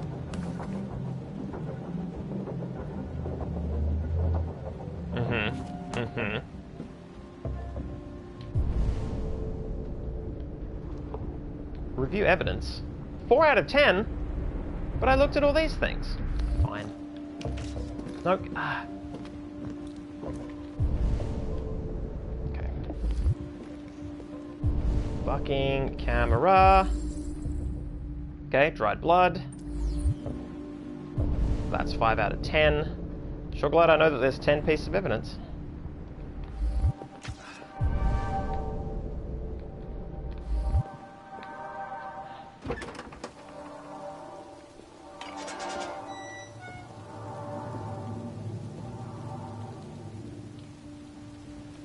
Review evidence. 4 out of 10? But I looked at all these things. Fine. No. Okay. Fucking camera. Okay, dried blood. That's 5 out of 10. Sure glad I know that there's 10 pieces of evidence.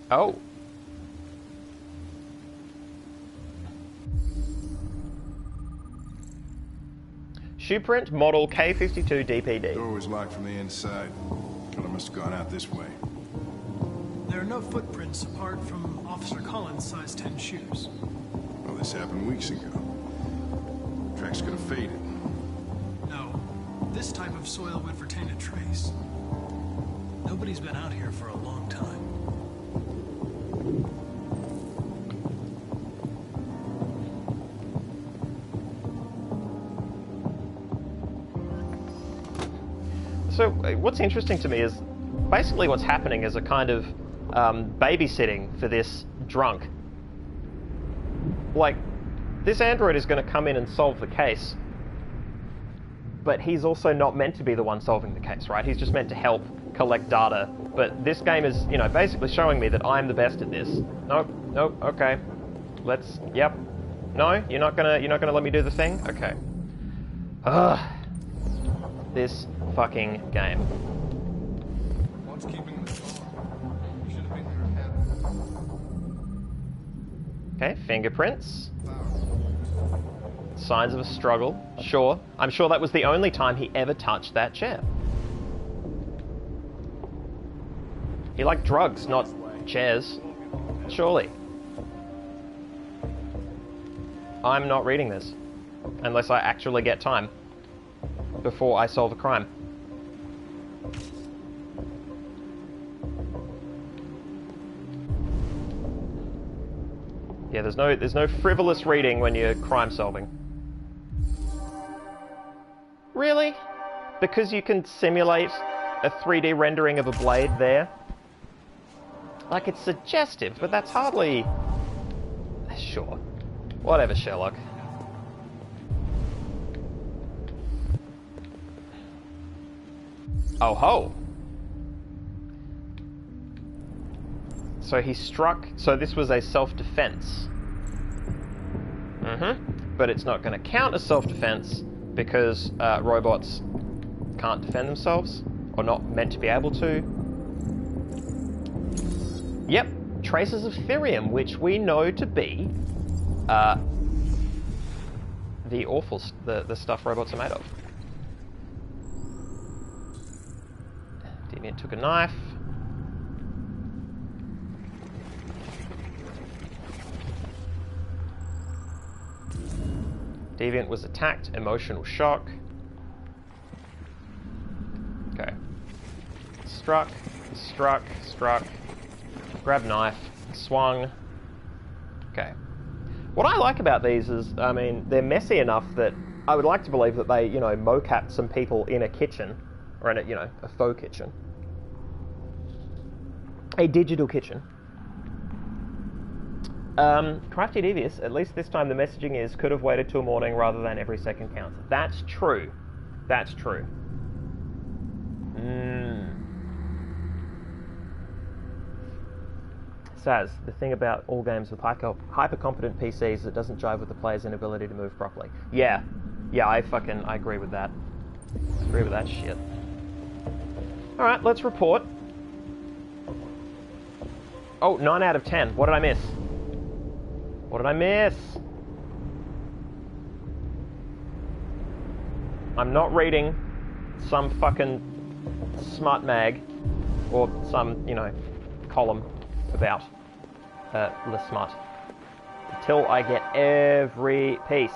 Oh. Shoe print model K52 DPD. Door was locked from the inside. Killer must have gone out this way. There are no footprints apart from Officer Collins' size 10 shoes. Well, this happened weeks ago. Tracks could have faded. No, this type of soil would retain a trace. Nobody's been out here for a long time. So what's interesting to me is basically what's happening is a kind of babysitting for this drunk. Like, this android is going to come in and solve the case, but he's also not meant to be the one solving the case, right? He's just meant to help collect data. But this game is, you know, basically showing me that I'm the best at this. Nope, nope, okay. Let's, yep. No, you're not gonna let me do the thing? Okay. Ugh. This fucking game. What's keeping the door? You should have been here ahead. Okay, fingerprints. Signs of a struggle. Sure. I'm sure that was the only time he ever touched that chair. He liked drugs, not chairs. Surely. I'm not reading this. Unless I actually get time. Before I solve a crime. Yeah, there's no frivolous reading when you're crime solving. Really? Because you can simulate a 3D rendering of a blade there? Like, it's suggestive, but that's hardly... Sure. Whatever, Sherlock. Oh ho! So he struck... So this was a self-defense. But it's not going to count as self-defense because robots can't defend themselves, or not meant to be able to. Yep, traces of thirium, which we know to be the awful, the stuff robots are made of. Deviant took a knife. Deviant was attacked, emotional shock. Okay. Struck, struck, struck. Grab knife, swung. Okay. What I like about these is, I mean, they're messy enough that I would like to believe that they, you know, mocapped some people in a kitchen, or in a, you know, a faux kitchen. A digital kitchen. Crafty Devious, at least this time the messaging is, could have waited till morning rather than every second counts. That's true. That's true. Saz, the thing about all games with hyper-competent PCs is it doesn't jive with the player's inability to move properly. Yeah, I agree with that. Agree with that shit. Alright, let's report. Oh, 9 out of 10. What did I miss? What did I miss? I'm not reading some fucking smart mag or some, you know, column about Le Smut until I get every piece.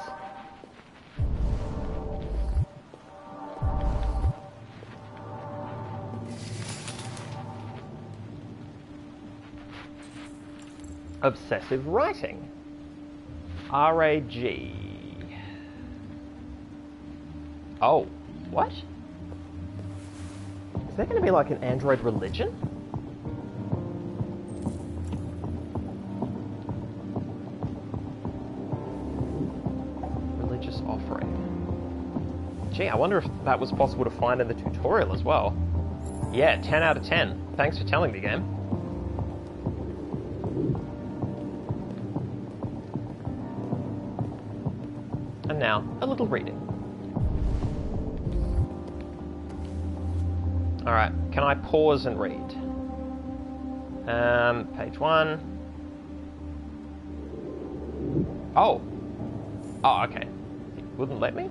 Obsessive writing. RAG. Oh, what? Is there going to be like an android religion? Religious offering. Gee, I wonder if that was possible to find in the tutorial as well. Yeah, 10 out of 10. Thanks for telling me, game. And now, a little reading. Alright, can I pause and read? Page 1. Oh, okay. It wouldn't let me?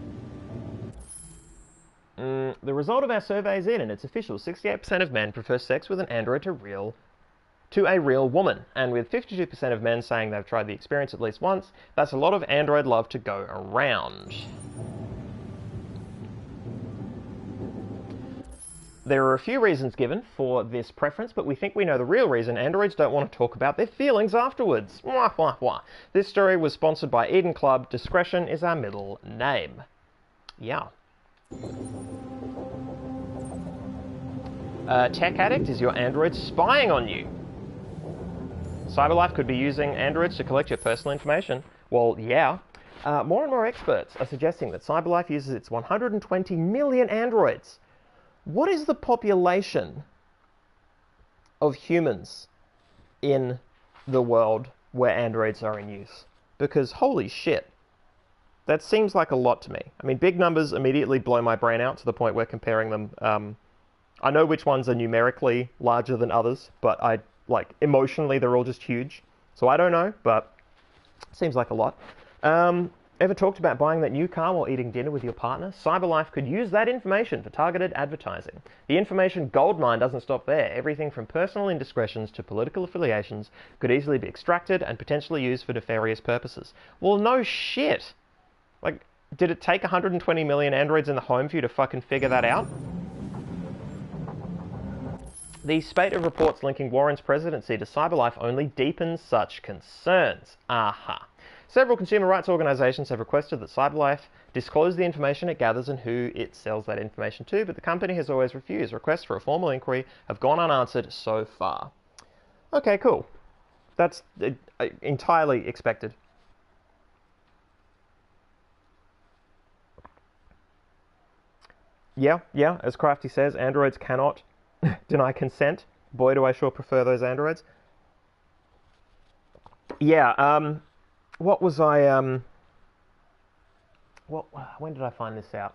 The result of our survey is in, and it's official. 68% of men prefer sex with an android to a real woman, and with 52% of men saying they've tried the experience at least once, that's a lot of android love to go around. There are a few reasons given for this preference, but we think we know the real reason. Androids don't want to talk about their feelings afterwards. Wah, wah, wah. This story was sponsored by Eden Club. Discretion is our middle name. Yeah. Tech Addict, is your android spying on you? CyberLife could be using androids to collect your personal information. Well, yeah. More and more experts are suggesting that CyberLife uses its 120 million androids. What is the population of humans in the world where androids are in use? Because holy shit, that seems like a lot to me. I mean, big numbers immediately blow my brain out to the point where comparing them, I know which ones are numerically larger than others, but emotionally they're all just huge. So I don't know, but it seems like a lot. Ever talked about buying that new car while eating dinner with your partner? CyberLife could use that information for targeted advertising. The information goldmine doesn't stop there. Everything from personal indiscretions to political affiliations could easily be extracted and potentially used for nefarious purposes. Well, no shit. Like, did it take 120 million androids in the home for you to fucking figure that out? The spate of reports linking Warren's presidency to CyberLife only deepens such concerns. Aha. Several consumer rights organisations have requested that CyberLife disclose the information it gathers and who it sells that information to, but the company has always refused. Requests for a formal inquiry have gone unanswered so far. Okay, cool. That's entirely expected. Yeah, as Crafty says, androids cannot deny consent. Boy, do I sure prefer those androids. Yeah, what was I, when did I find this out?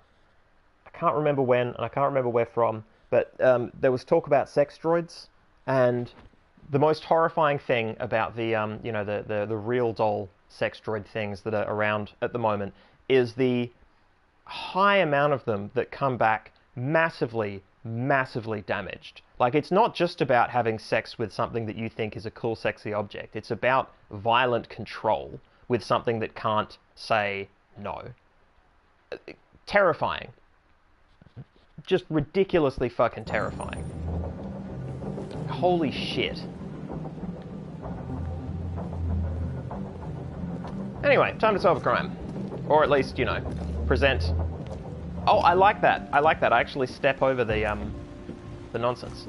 I can't remember when, and I can't remember where from, but there was talk about sex droids, and the most horrifying thing about the, the real doll sex droid things that are around at the moment is the high amount of them that come back massively damaged. Like, it's not just about having sex with something that you think is a cool, sexy object. It's about violent control with something that can't say no. Terrifying. Just ridiculously fucking terrifying. Holy shit. Anyway, time to solve a crime. Or at least, present. Oh, I like that. I actually step over the nonsense.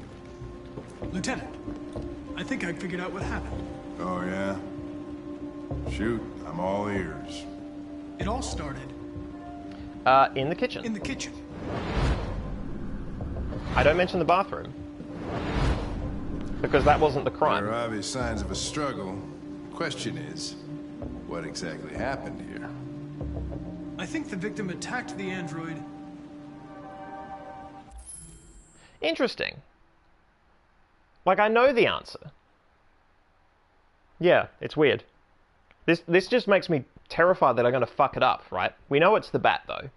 Lieutenant, I think I figured out what happened. Oh, yeah? Shoot, I'm all ears. It all started... in the kitchen. In the kitchen. I don't mention the bathroom. Because that wasn't the crime. There are obvious signs of a struggle. Question is, what exactly happened here? I think the victim attacked the android. Interesting. Like, I know the answer. Yeah, it's weird. This just makes me terrified that I'm going to fuck it up, right? We know it's the bat, though.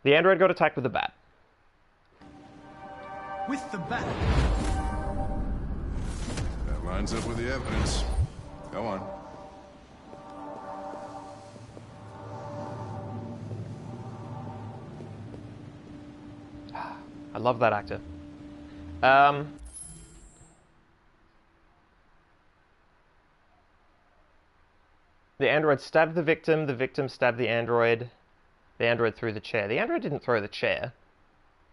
The android got attacked with the bat. With the bat? That lines up with the evidence. Go on. I love that actor. The android stabbed the victim stabbed the android threw the chair. The android didn't throw the chair.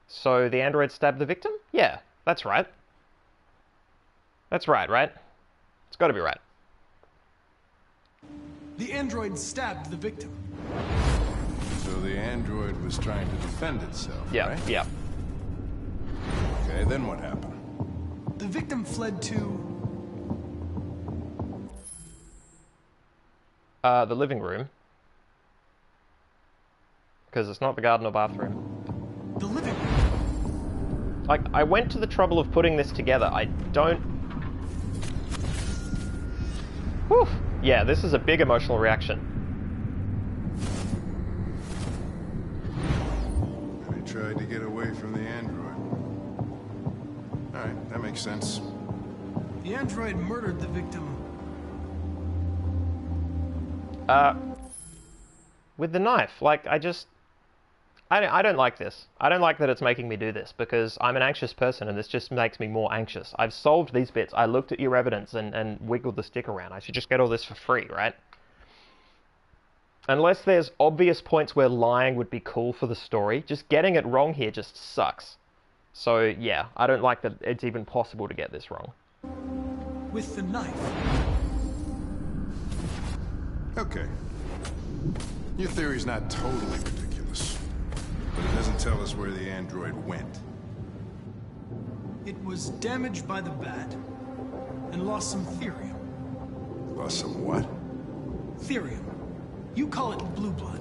So the android stabbed the victim? Yeah, that's right. That's right, right? It's gotta be right. The android stabbed the victim. So the android was trying to defend itself, right? Yeah. Okay, then what happened? The victim fled to... the living room. Because it's not the garden or bathroom. The living room? Like, I went to the trouble of putting this together. I don't... Whew. Yeah, this is a big emotional reaction. They tried to get away from the android. Alright, that makes sense. The android murdered the victim. With the knife. Like, I don't like this. I don't like that it's making me do this, because I'm an anxious person, and this just makes me more anxious. I've solved these bits. I looked at your evidence and wiggled the stick around. I should just get all this for free, right? Unless there's obvious points where lying would be cool for the story, just getting it wrong here just sucks. So, yeah, I don't like that it's even possible to get this wrong. With the knife? Okay. Your theory's not totally ridiculous, but it doesn't tell us where the android went. It was damaged by the bat and lost some therium. Lost some what? Therium. You call it blue blood.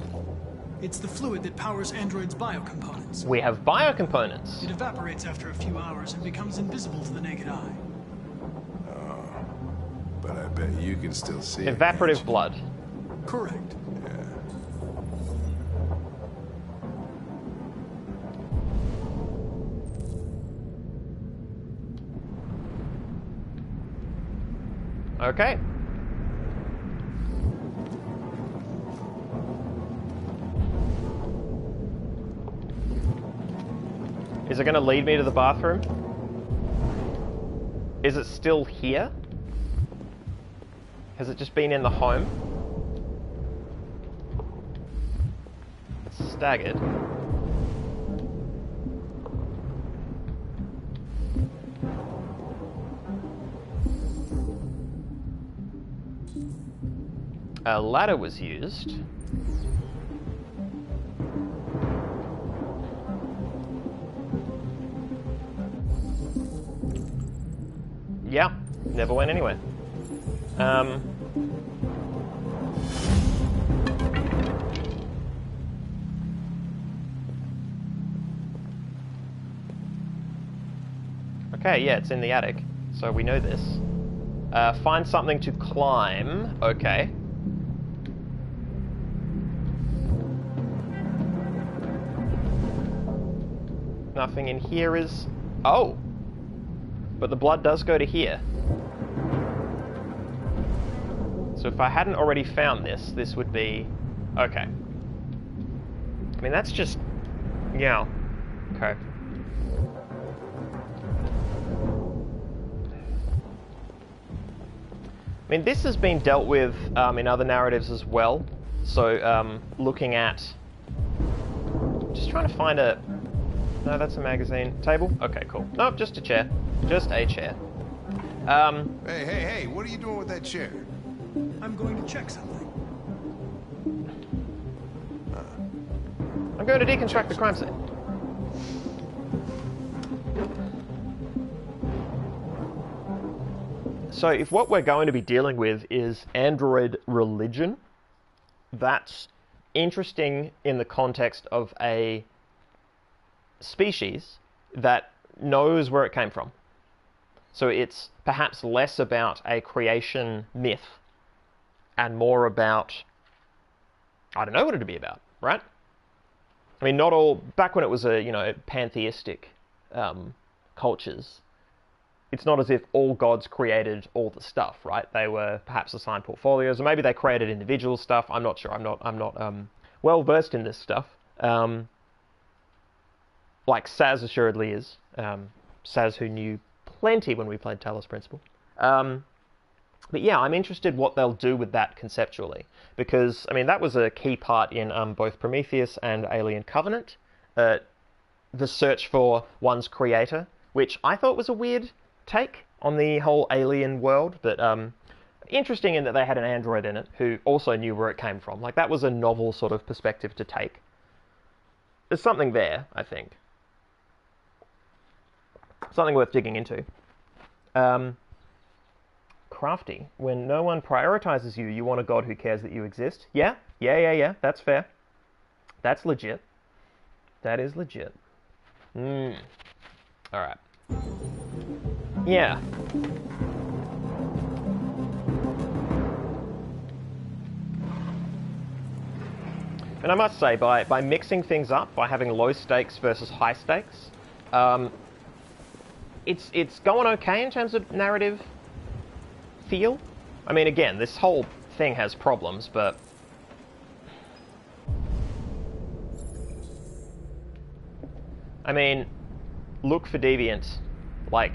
It's the fluid that powers androids' biocomponents. We have biocomponents. It evaporates after a few hours and becomes invisible to the naked eye. Oh, but I bet you can still see it. Evaporative blood. Correct. Okay. Is it going to lead me to the bathroom? Is it still here? Has it just been in the home? It's staggered. A ladder was used. Yeah, never went anywhere. Okay, yeah, it's in the attic, so we know this. Find something to climb. Okay. Nothing in here is... Oh! But the blood does go to here. So if I hadn't already found this, this would be... Okay. I mean, that's just... Yeah. Okay. I mean, this has been dealt with in other narratives as well. So, looking at... Just trying to find a... No, that's a magazine. Table? Okay, cool. Nope, just a chair. Just a chair. Hey, what are you doing with that chair? I'm going to check something. I'm going to deconstruct the crime scene. So if what we're going to be dealing with is android religion, that's interesting in the context of a species that knows where it came from. So it's perhaps less about a creation myth and more about, I don't know what it'd be about, right? I mean, not all, back when it was a, pantheistic cultures, it's not as if all gods created all the stuff, right? They were perhaps assigned portfolios, or maybe they created individual stuff. I'm not sure. I'm not well versed in this stuff. Like Saz assuredly is. Saz, who knew plenty when we played Talos Principle. But yeah, I'm interested what they'll do with that conceptually, because I mean that was a key part in both Prometheus and Alien Covenant, the search for one's creator, which I thought was a weird take on the whole alien world, but interesting in that they had an android in it who also knew where it came from. Like, that was a novel sort of perspective to take. There's something there, I think. Something worth digging into. Crafty. When no one prioritizes you, you want a god who cares that you exist. Yeah. That's fair. That's legit. That is legit. Alright. Yeah. And I must say, by mixing things up, by having low stakes versus high stakes, it's going okay in terms of narrative feel. I mean, again, this whole thing has problems, but I mean, look for deviant. Like,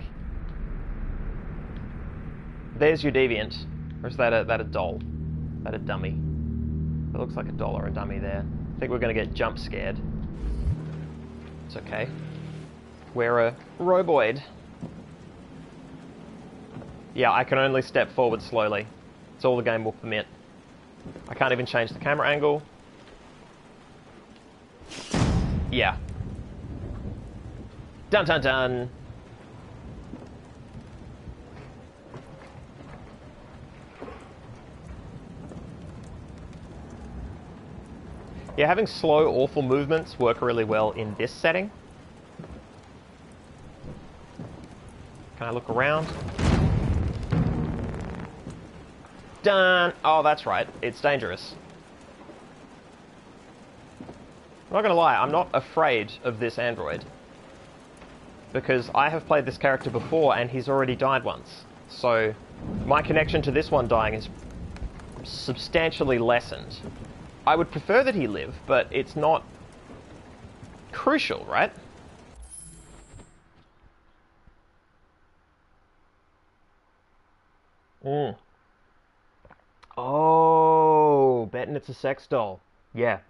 there's your deviant. Or is that a doll? Is that a dummy? It looks like a doll or a dummy there. I think we're going to get jump scared. It's okay. We're a roboid. Yeah, I can only step forward slowly. It's all the game will permit. I can't even change the camera angle. Yeah. Dun dun dun! Yeah, having slow, awful movements work really well in this setting. Can I look around? Done! Oh, that's right. It's dangerous. I'm not gonna lie, I'm not afraid of this android. Because I have played this character before and he's already died once. So my connection to this one dying is substantially lessened. I would prefer that he live, but it's not crucial, right? Oh, betting it's a sex doll. Yeah.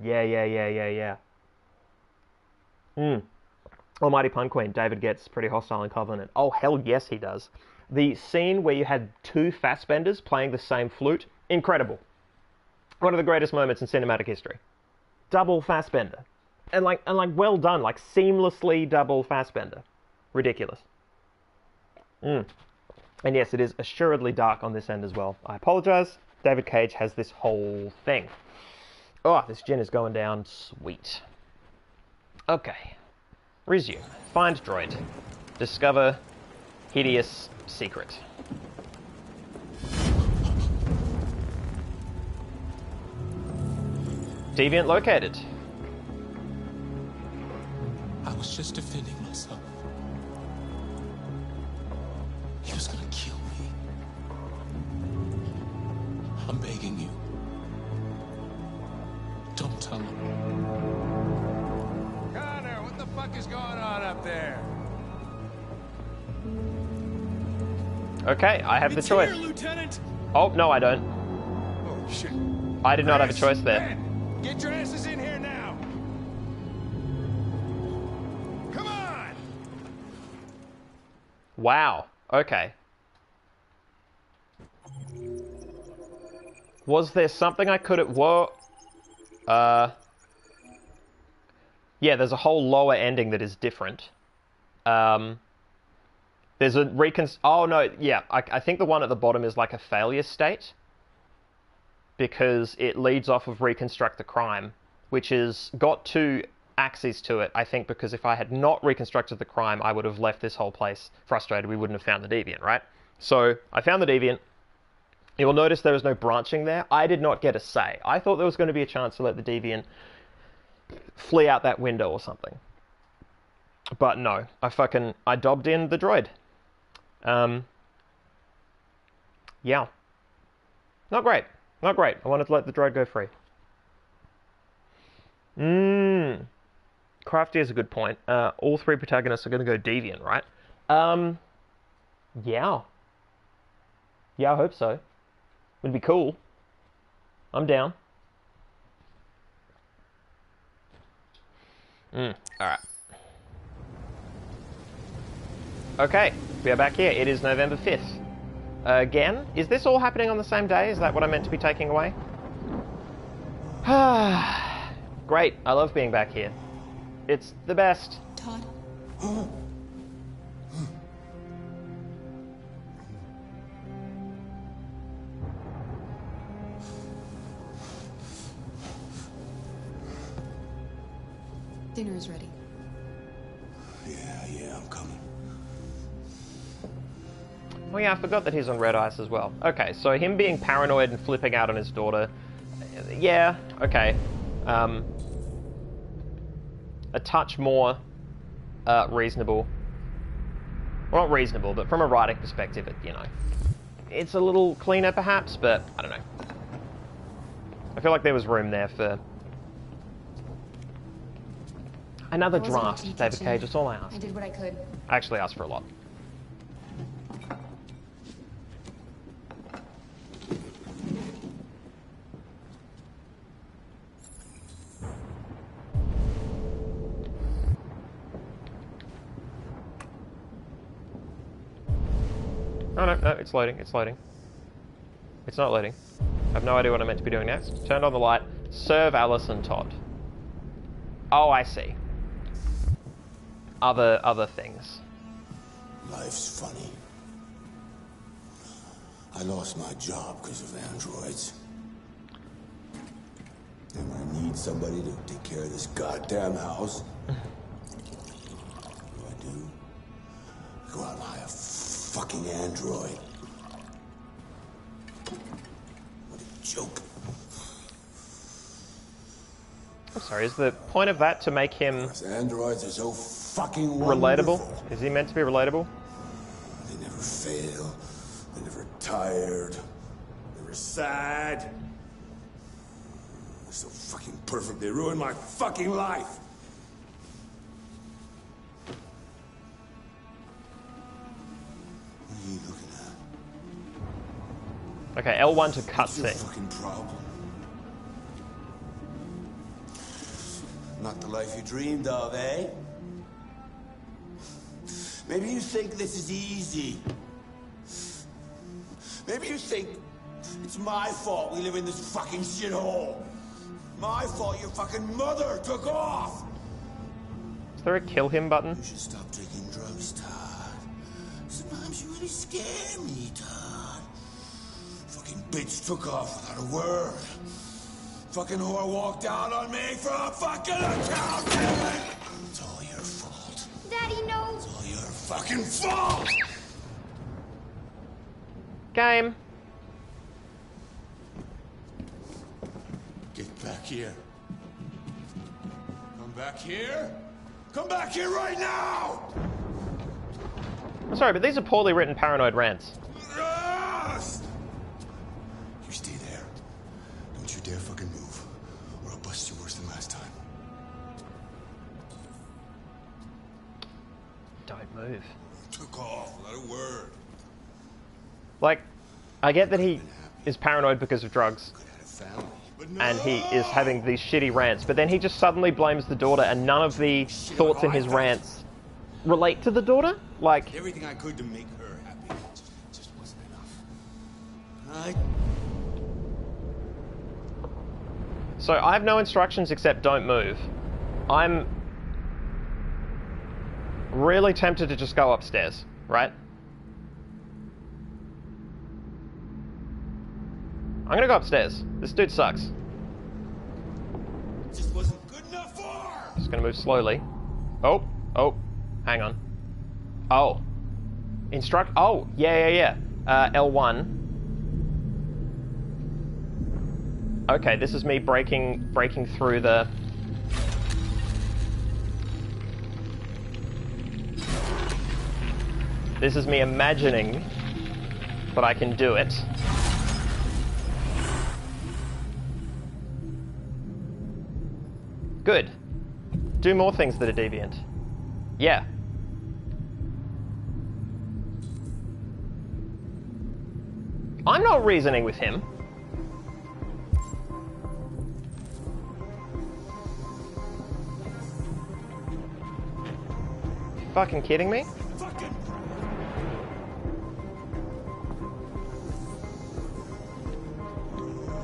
Almighty Pun Queen, David gets pretty hostile in Covenant. Oh, hell yes he does. The scene where you had two Fassbenders playing the same flute, incredible. One of the greatest moments in cinematic history. Double Fassbender. And like well done, like seamlessly double Fassbender. Ridiculous. And yes, it is assuredly dark on this end as well. I apologize. David Cage has this whole thing. Oh, this gin is going down sweet. Okay. Resume. Find droid. Discover hideous secret. Deviant located. I was just defending myself. He was gonna kill me. I'm begging you. Don't tell him. Connor, what the fuck is going on up there? Okay, I have the choice. Here, Lieutenant. Oh, no, I don't. Oh, shit. I did not have a choice there. Ben, get your asses in here now. Come on. Wow. Okay. Was there something I could have... Whoa. Yeah, there's a whole lower ending that is different. There's a oh no, yeah, I think the one at the bottom is like a failure state, because it leads off of reconstruct the crime, which has got two axes to it, I think, because if I had not reconstructed the crime, I would have left this whole place frustrated. We wouldn't have found the deviant, right? So I found the deviant. You'll notice there is no branching there. I did not get a say. I thought there was going to be a chance to let the deviant flee out that window or something. But no, I dobbed in the droid. Yeah. Not great. Not great. I wanted to let the droid go free. Crafty is a good point. All three protagonists are going to go deviant, right? Yeah. Yeah, I hope so. Would be cool. I'm down. Alright. Okay, we are back here. It is November 5th. Again? Is this all happening on the same day? Is that what I'm meant to be taking away? Great, I love being back here. It's the best. Todd? Dinner is ready. Yeah, I'm coming. Oh yeah, I forgot that he's on red ice as well. Okay, so him being paranoid and flipping out on his daughter. Yeah, okay. A touch more reasonable. Well, not reasonable, but from a writing perspective, it's a little cleaner perhaps, but I don't know. I feel like there was room there for another draft, David Cage. That's all I asked. I did what I could. I actually asked for a lot. Oh, no, it's loading, it's loading. It's not loading. I have no idea what I'm meant to be doing next. Turned on the light. Serve Allison Todd. Oh, I see. Other things. Life's funny. I lost my job because of androids. And I need somebody to take care of this goddamn house. What do? I go out and hire a fucking android. What a joke. I'm sorry, is the point of that to make him androids are so fucking relatable? wonderful. Is he meant to be relatable? They never fail. They're never tired. Never sad. They're so fucking perfect. They ruined my fucking life. What are you looking at? Okay, L1 to What's your cutscene. fucking problem? Not the life you dreamed of, eh? Maybe you think this is easy. Maybe you think it's my fault we live in this fucking shithole. My fault your fucking mother took off. Is there a kill him button? You should stop taking drugs, Todd. Sometimes you really scare me, Todd. Fucking bitch took off without a word. Fucking whore walked out on me for a fucking accountant! It's all your fault. Daddy, no! It's all your fucking fault! Game. Get back here. Come back here. Come back here right now! I'm sorry, but these are poorly written paranoid rants. Yes! You stay there. Don't you dare fucking move, or I'll bust you worse than last time. Don't move. Took off without a word. Like, I get that he is paranoid because of drugs. And he is having these shitty rants, but then he just suddenly blames the daughter, and none of the thoughts in his rants relate to the daughter? Like, Everything I could to make her happy just wasn't enough. so I have no instructions except don't move. I'm really tempted to just go upstairs, right? I'm gonna go upstairs. This dude sucks. Just wasn't good enough for. Just gonna move slowly. Oh, hang on. Oh. Instruct, oh, yeah. L1. Okay, this is me breaking through the... This is me imagining that I can do it. Good. Do more things that are deviant. Yeah. I'm not reasoning with him. Fucking kidding me?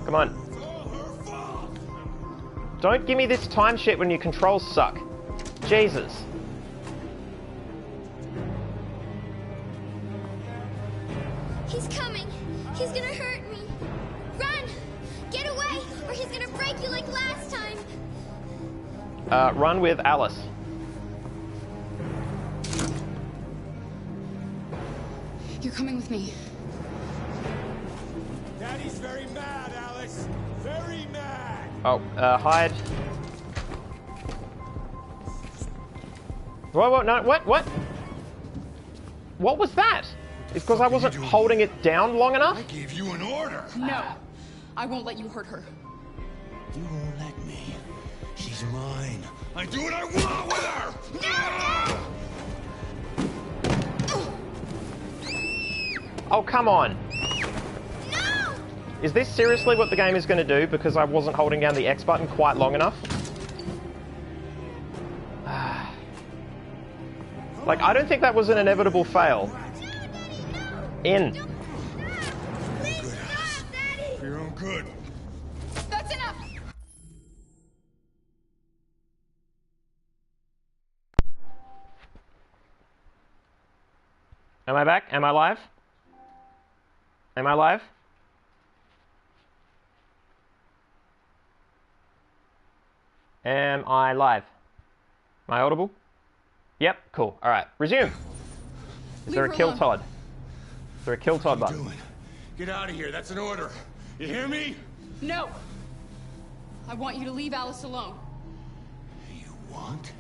Come on. Don't give me this time shit when your controls suck. Jesus. He's coming. He's gonna hurt me. Run! Get away, or he's gonna break you like last time. Run with Alice. You're coming with me. Daddy's very mad, Alice. Very mad. Oh, hide. Whoa, no, what? What was that? It's because I wasn't holding it down long enough? I gave you an order. No, I won't let you hurt her. You won't let me. She's mine. I do what I want with her. Oh, come on. No! Is this seriously what the game is going to do because I wasn't holding down the X button quite long enough? Like, I don't think that was an inevitable fail. In. For your own good. That's enough! Am I back? Am I live? Am I live? Am I live? Am I audible? Yep, cool. Alright, resume. Is there a kill Todd? Is there a kill Todd button? Get out of here. That's an order. You hear me? No! I want you to leave Alice alone. You want?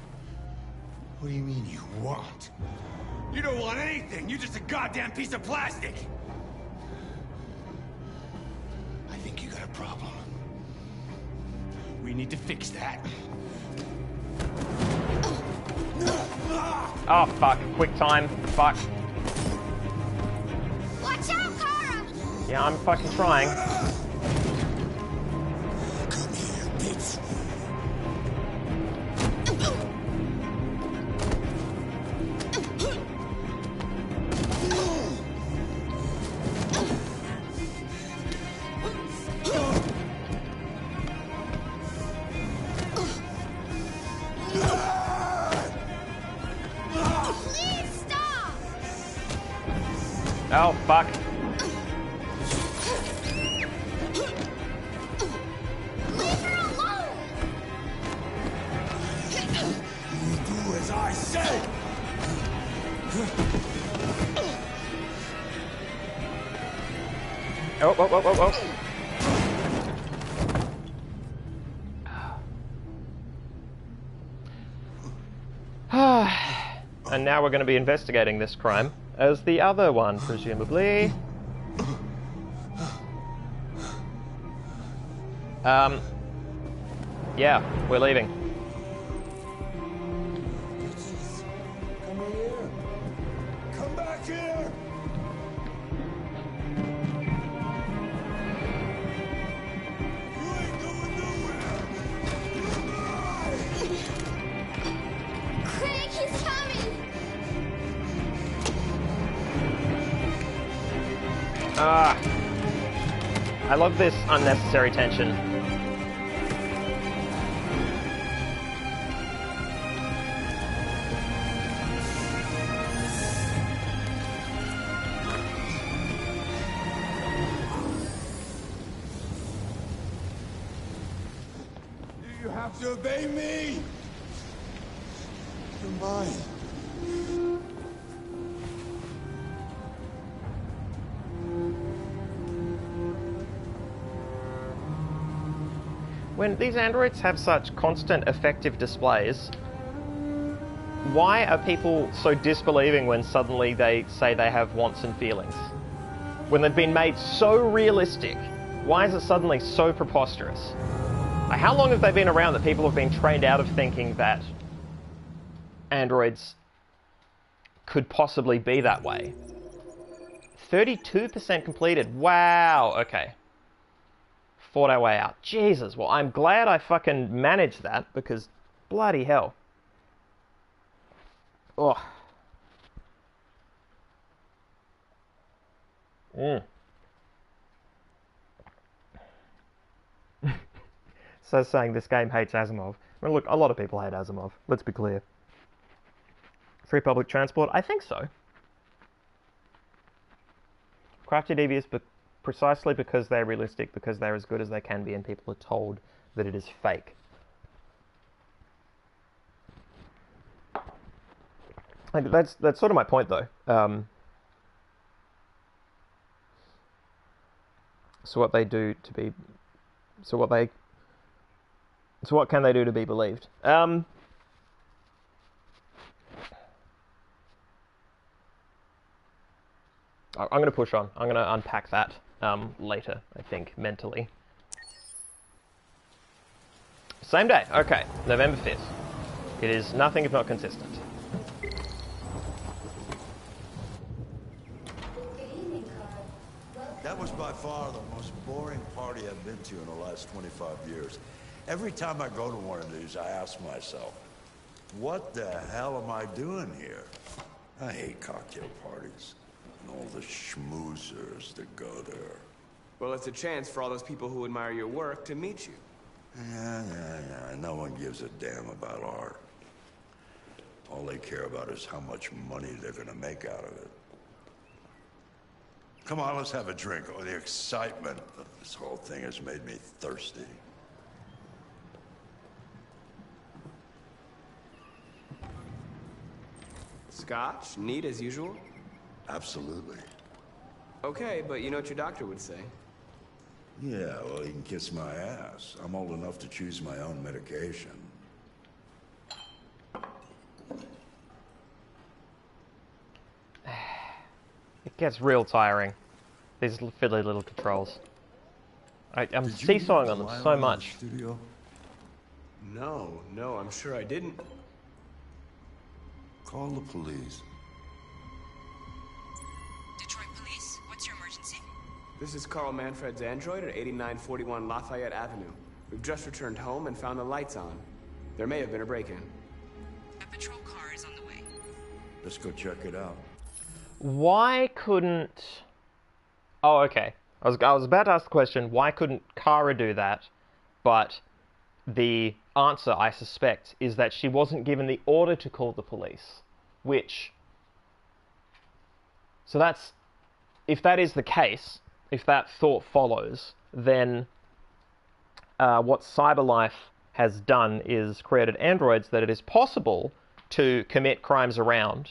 What do you mean you want? You don't want anything. You're just a goddamn piece of plastic. I think you got a problem. We need to fix that. Oh, fuck. Quick time. Fuck. Watch out, Kara! Yeah, I'm fucking trying. Come here, bitch. Please stop! Oh, fuck. Leave her alone! You do as I say. Oh. And now we're going to be investigating this crime as the other one, presumably. Yeah, we're leaving. Come here. Come back here. You ain't going nowhere. Craig, he's coming! I love this unnecessary tension. You have to obey me! You're mine. When these androids have such constant effective displays, why are people so disbelieving when suddenly they say they have wants and feelings? When they've been made so realistic, why is it suddenly so preposterous? Like, how long have they been around that people have been trained out of thinking that androids could possibly be that way? 32% completed. Wow, okay. Fought our way out. Jesus, well, I'm glad I fucking managed that, because bloody hell. Oh. So saying this game hates Asimov. Well, look, a lot of people hate Asimov. Let's be clear. Free public transport? I think so. Crafted devious, but precisely because they're realistic, because they're as good as they can be, and people are told that it is fake. And that's sort of my point, though. So what they do to be, so what can they do to be believed? I'm going to push on. I'm going to unpack that later, I think, mentally. Same day. Okay, November 5th. It is nothing if not consistent. That was by far the most boring party I've been to in the last 25 years. Every time I go to one of these, I ask myself, what the hell am I doing here? I hate cocktail parties and all the schmoozers that go there. Well, it's a chance for all those people who admire your work to meet you. Yeah. No one gives a damn about art. All they care about is how much money they're gonna make out of it. Come on, let's have a drink. Oh, the excitement of this whole thing has made me thirsty. Scotch? Neat as usual? Absolutely. Okay, but you know what your doctor would say. Yeah, well, he can kiss my ass. I'm old enough to choose my own medication. It gets real tiring. These fiddly little controls. I'm seesawing on them so much. No, I'm sure I didn't. Call the police. Detroit Police, what's your emergency? This is Carl Manfred's android at 8941 Lafayette Avenue. We've just returned home and found the lights on. There may have been a break-in. A patrol car is on the way. Let's go check it out. Why couldn't... Oh, okay. I was about to ask the question, why couldn't Kara do that? But the answer, I suspect, is that she wasn't given the order to call the police. Which... So that's... If that is the case, if that thought follows, then what CyberLife has done is created androids that it is possible to commit crimes around.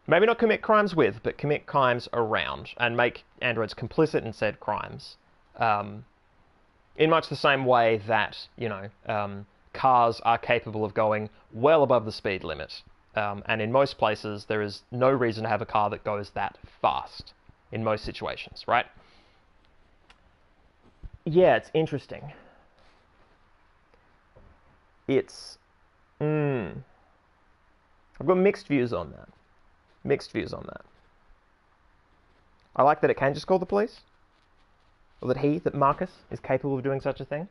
Maybe not commit crimes with, but commit crimes around and make androids complicit in said crimes. In much the same way that, you know, cars are capable of going well above the speed limit. And in most places, there is no reason to have a car that goes that fast in most situations, right? Yeah, it's interesting. It's... I've got mixed views on that. I like that it can just call the police. Or that Marcus, is capable of doing such a thing.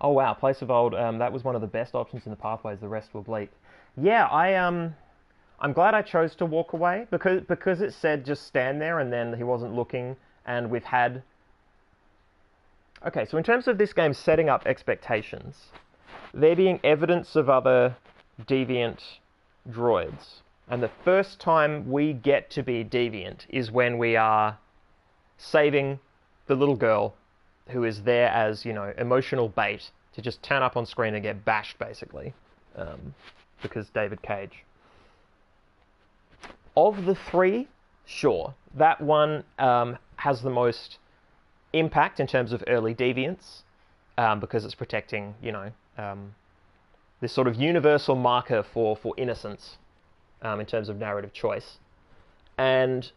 Oh wow, Place of Old, that was one of the best options in the pathways, the rest were bleak. Yeah, I'm glad I chose to walk away, because it said just stand there and then he wasn't looking, and we've had... Okay, so in terms of this game setting up expectations, there being evidence of other deviant droids, and the first time we get to be deviant is when we are saving the little girl who is there as, you know, emotional bait to just turn up on screen and get bashed, basically, because David Cage. Of the three, sure, that one has the most impact in terms of early deviance, because it's protecting, you know, this sort of universal marker for innocence in terms of narrative choice. And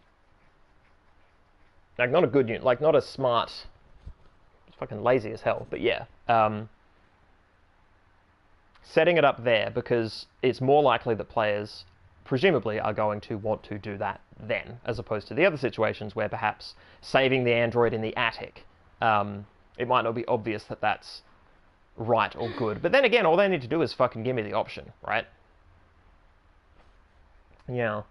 like, not a good unit, like not a smart, it's fucking lazy as hell, but yeah. Setting it up there because it's more likely that players presumably are going to want to do that then, as opposed to the other situations where perhaps saving the android in the attic, it might not be obvious that that's right or good. But then again, all they need to do is fucking give me the option, right? Yeah.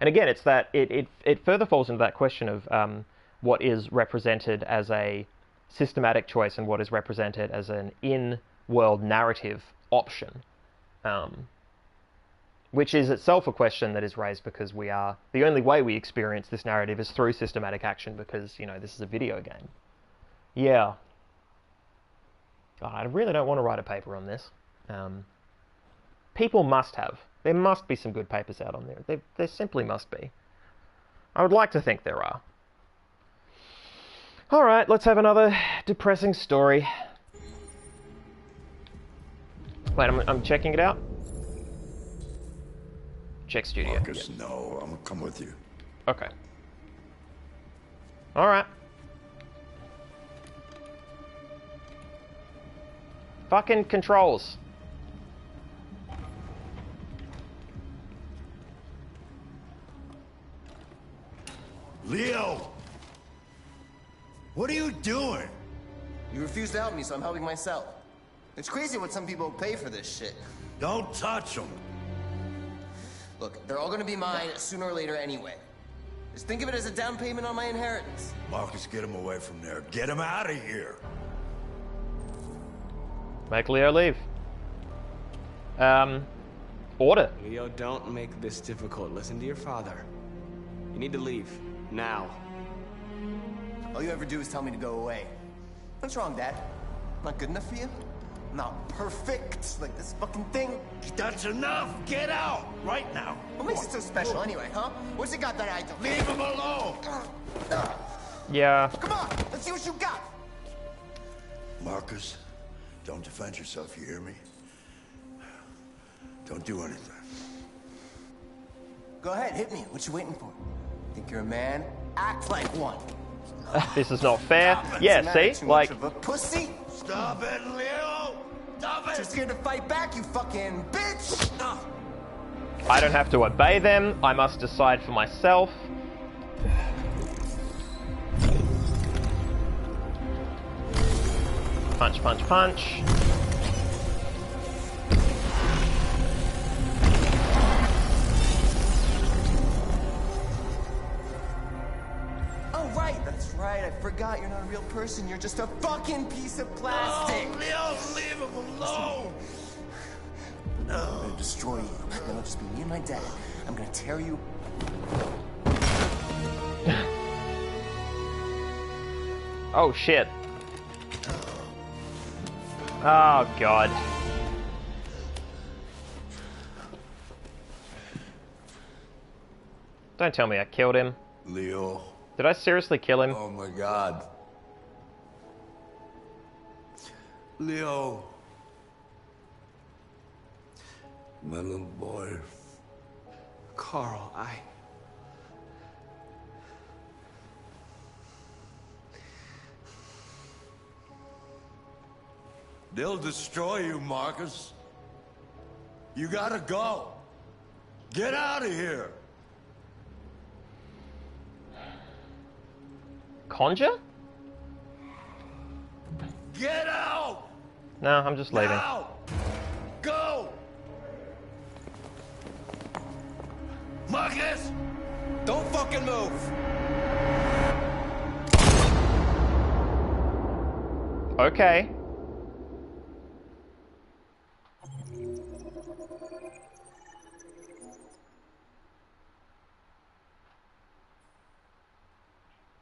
And again, it's that it further falls into that question of what is represented as a systematic choice and what is represented as an in-world narrative option, which is itself a question that is raised because the only way we experience this narrative is through systematic action because, you know, this is a video game. Yeah. God, I really don't want to write a paper on this. People must have. There must be some good papers out on there. There simply must be. I would like to think there are. Alright, let's have another depressing story. Wait, I'm checking it out. Check studio. Marcus, no, I'm gonna come with you. Okay. Alright. Fucking controls. Leo! What are you doing? You refused to help me, so I'm helping myself. It's crazy what some people pay for this shit. Don't touch them. Look, they're all gonna be mine sooner or later anyway. Just think of it as a down payment on my inheritance. Marcus, get him away from there. Get him out of here. Make Leo leave. Order. Leo, don't make this difficult. Listen to your father. You need to leave. Now. All you ever do is tell me to go away. What's wrong, Dad? Not good enough for you? Not perfect, like this fucking thing? That's enough! Get out! Right now! What makes it so special anyway, huh? What's it got that I don't? Leave him alone! Yeah. Come on, let's see what you got! Marcus, don't defend yourself, you hear me? Don't do anything. Go ahead, hit me. What you waiting for? Think you're a man? Act like one. This is not fair. Yeah, see? Like... Of a pussy? Stop it, Leo! Stop it! Too scared to fight back, you fucking bitch! I don't have to obey them. I must decide for myself. Punch, punch, punch. Oh, right, that's right. I forgot you're not a real person. You're just a fucking piece of plastic. No, Leo, leave him alone! I'm gonna destroy you. Then it'll just be me and my dad. I'm gonna tear you. Oh, shit. Oh, God. Don't tell me I killed him. Leo. Did I seriously kill him? Oh my God. Leo. My little boy. Carl, They'll destroy you, Marcus. You gotta go. Get out of here. Conjure? Get out! No, I'm just leaving. Now! Go! Marcus! Don't fucking move! Okay.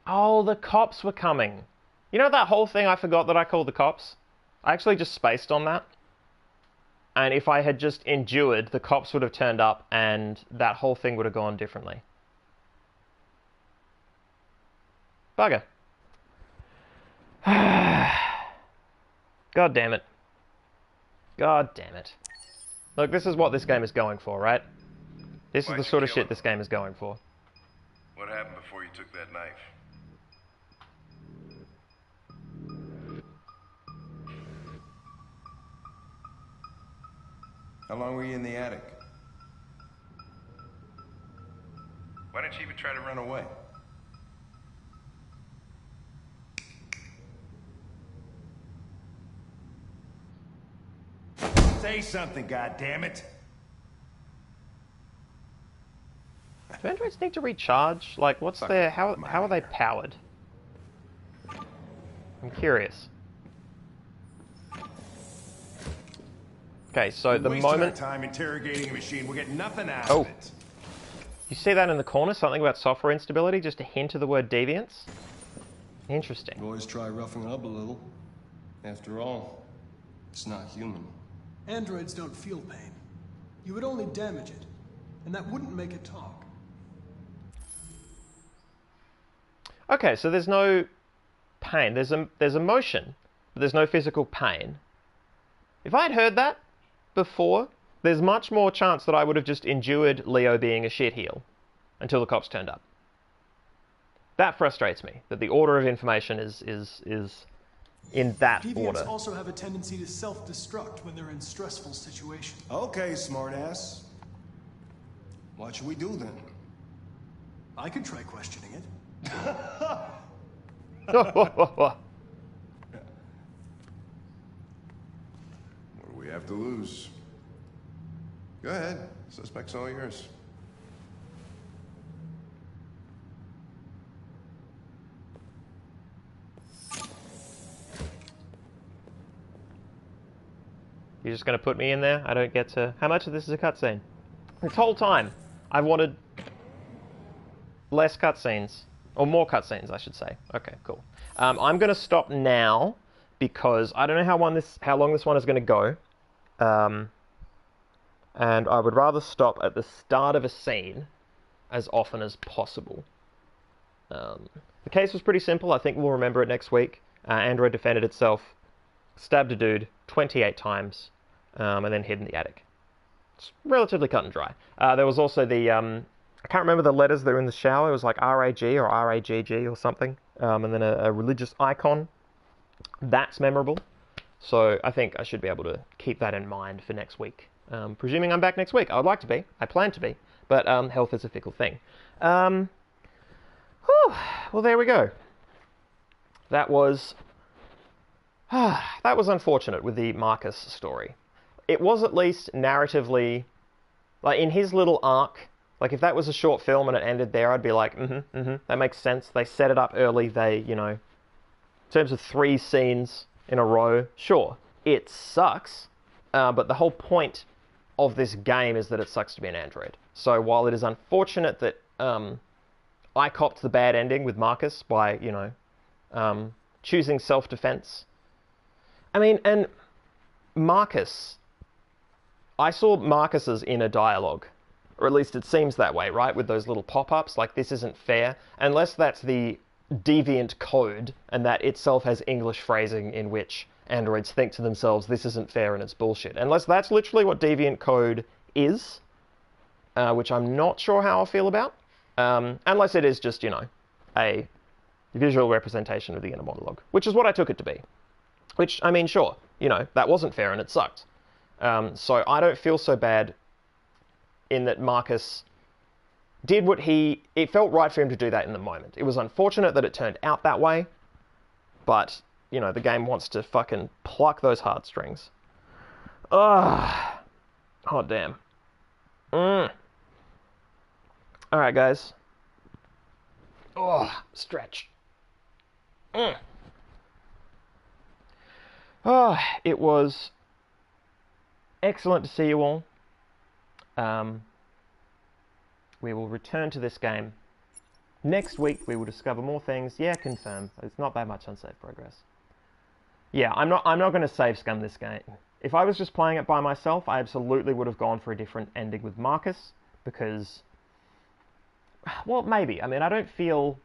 Oh, the cops were coming. You know that whole thing I forgot that I called the cops? I actually just spaced on that. And if I had just endured, the cops would have turned up and that whole thing would have gone differently. Bugger. God damn it. God damn it. Look, this is what this game is going for, right? This is the sort of shit this game is going for. What happened before you took that knife? How long were you in the attic? Why didn't you even try to run away? Say something, goddammit. Do androids need to recharge? Like, what's their... How are they powered? I'm curious. Okay, so the moment... time interrogating a machine, we'll get nothing out of it. You see that in the corner? Something about software instability? Just a hint of the word deviance? Interesting. Always try roughing it up a little. After all, it's not human. Androids don't feel pain. You would only damage it, and that wouldn't make it talk. Okay, so there's no pain. There's emotion, but there's no physical pain. If I had heard that before, there's much more chance that I would have just endured Leo being a shitheel until the cops turned up. That frustrates me, that the order of information is in that order. Deviants also have a tendency to self-destruct when they're in stressful situations. Okay, smartass. What should we do then? I could try questioning it. What do we have to lose? Go ahead. Suspect's all yours. You're just going to put me in there? I don't get to... How much of this is a cutscene? This whole time, I've wanted less cutscenes. Or more cutscenes, I should say. Okay, cool. I'm going to stop now because I don't know how long this one is going to go. And I would rather stop at the start of a scene as often as possible. The case was pretty simple. I think we'll remember it next week. Android defended itself, stabbed a dude 28 times, and then hid in the attic. It's relatively cut and dry. There was also the... I can't remember the letters that were in the shower. It was like R-A-G or R-A-G-G or something. And then a religious icon. That's memorable. So I think I should be able to keep that in mind for next week. Presuming I'm back next week. I would like to be. I plan to be. But health is a fickle thing. Well, there we go. That was unfortunate with the Marcus story. It was at least narratively... Like, in his little arc... Like, if that was a short film and it ended there, I'd be like, that makes sense. They set it up early. They, you know, in terms of 3 scenes in a row, sure, it sucks. But the whole point of this game is that it sucks to be an android. So while it is unfortunate that I copped the bad ending with Marcus by, you know, choosing self-defense. I mean, and Marcus, I saw Marcus's inner dialogue. Or at least it seems that way, right? With those little pop-ups, like, this isn't fair. Unless that's the deviant code, and that itself has English phrasing in which androids think to themselves, this isn't fair and it's bullshit. Unless that's literally what deviant code is, which I'm not sure how I feel about. Unless it is just, you know, a visual representation of the inner monologue. Which is what I took it to be. Which, I mean, sure, you know, that wasn't fair and it sucked. So I don't feel so bad in that Marcus did what it felt right for him to do that in the moment. It was unfortunate that it turned out that way, but, you know, the game wants to fucking pluck those heartstrings. Oh damn. Alright, guys. Stretch. It was excellent to see you all. We will return to this game Next week we will discover more things. Yeah, confirm. It's not that much unsafe progress. Yeah, I'm not going to save scum this game. If I was just playing it by myself, I absolutely would have gone for a different ending with Marcus, because, well, maybe. I mean, I don't feel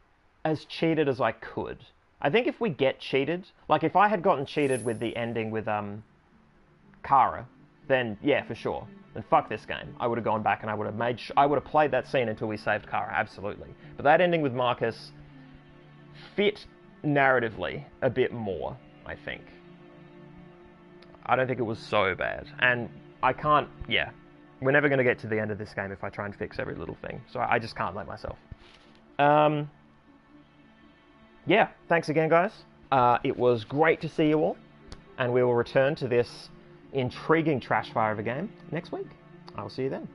as cheated as I could. I think if we get cheated, like if I had gotten cheated with the ending with Kara, then yeah, for sure. Then fuck this game. I would have gone back and I would have played that scene until we saved Kara, absolutely. But that ending with Marcus fit narratively a bit more, I think. I don't think it was so bad. And I can't, yeah. We're never going to get to the end of this game if I try and fix every little thing. So I just can't let myself. Yeah, thanks again, guys. It was great to see you all. And we will return to this intriguing trash fire of a game next week. I'll see you then.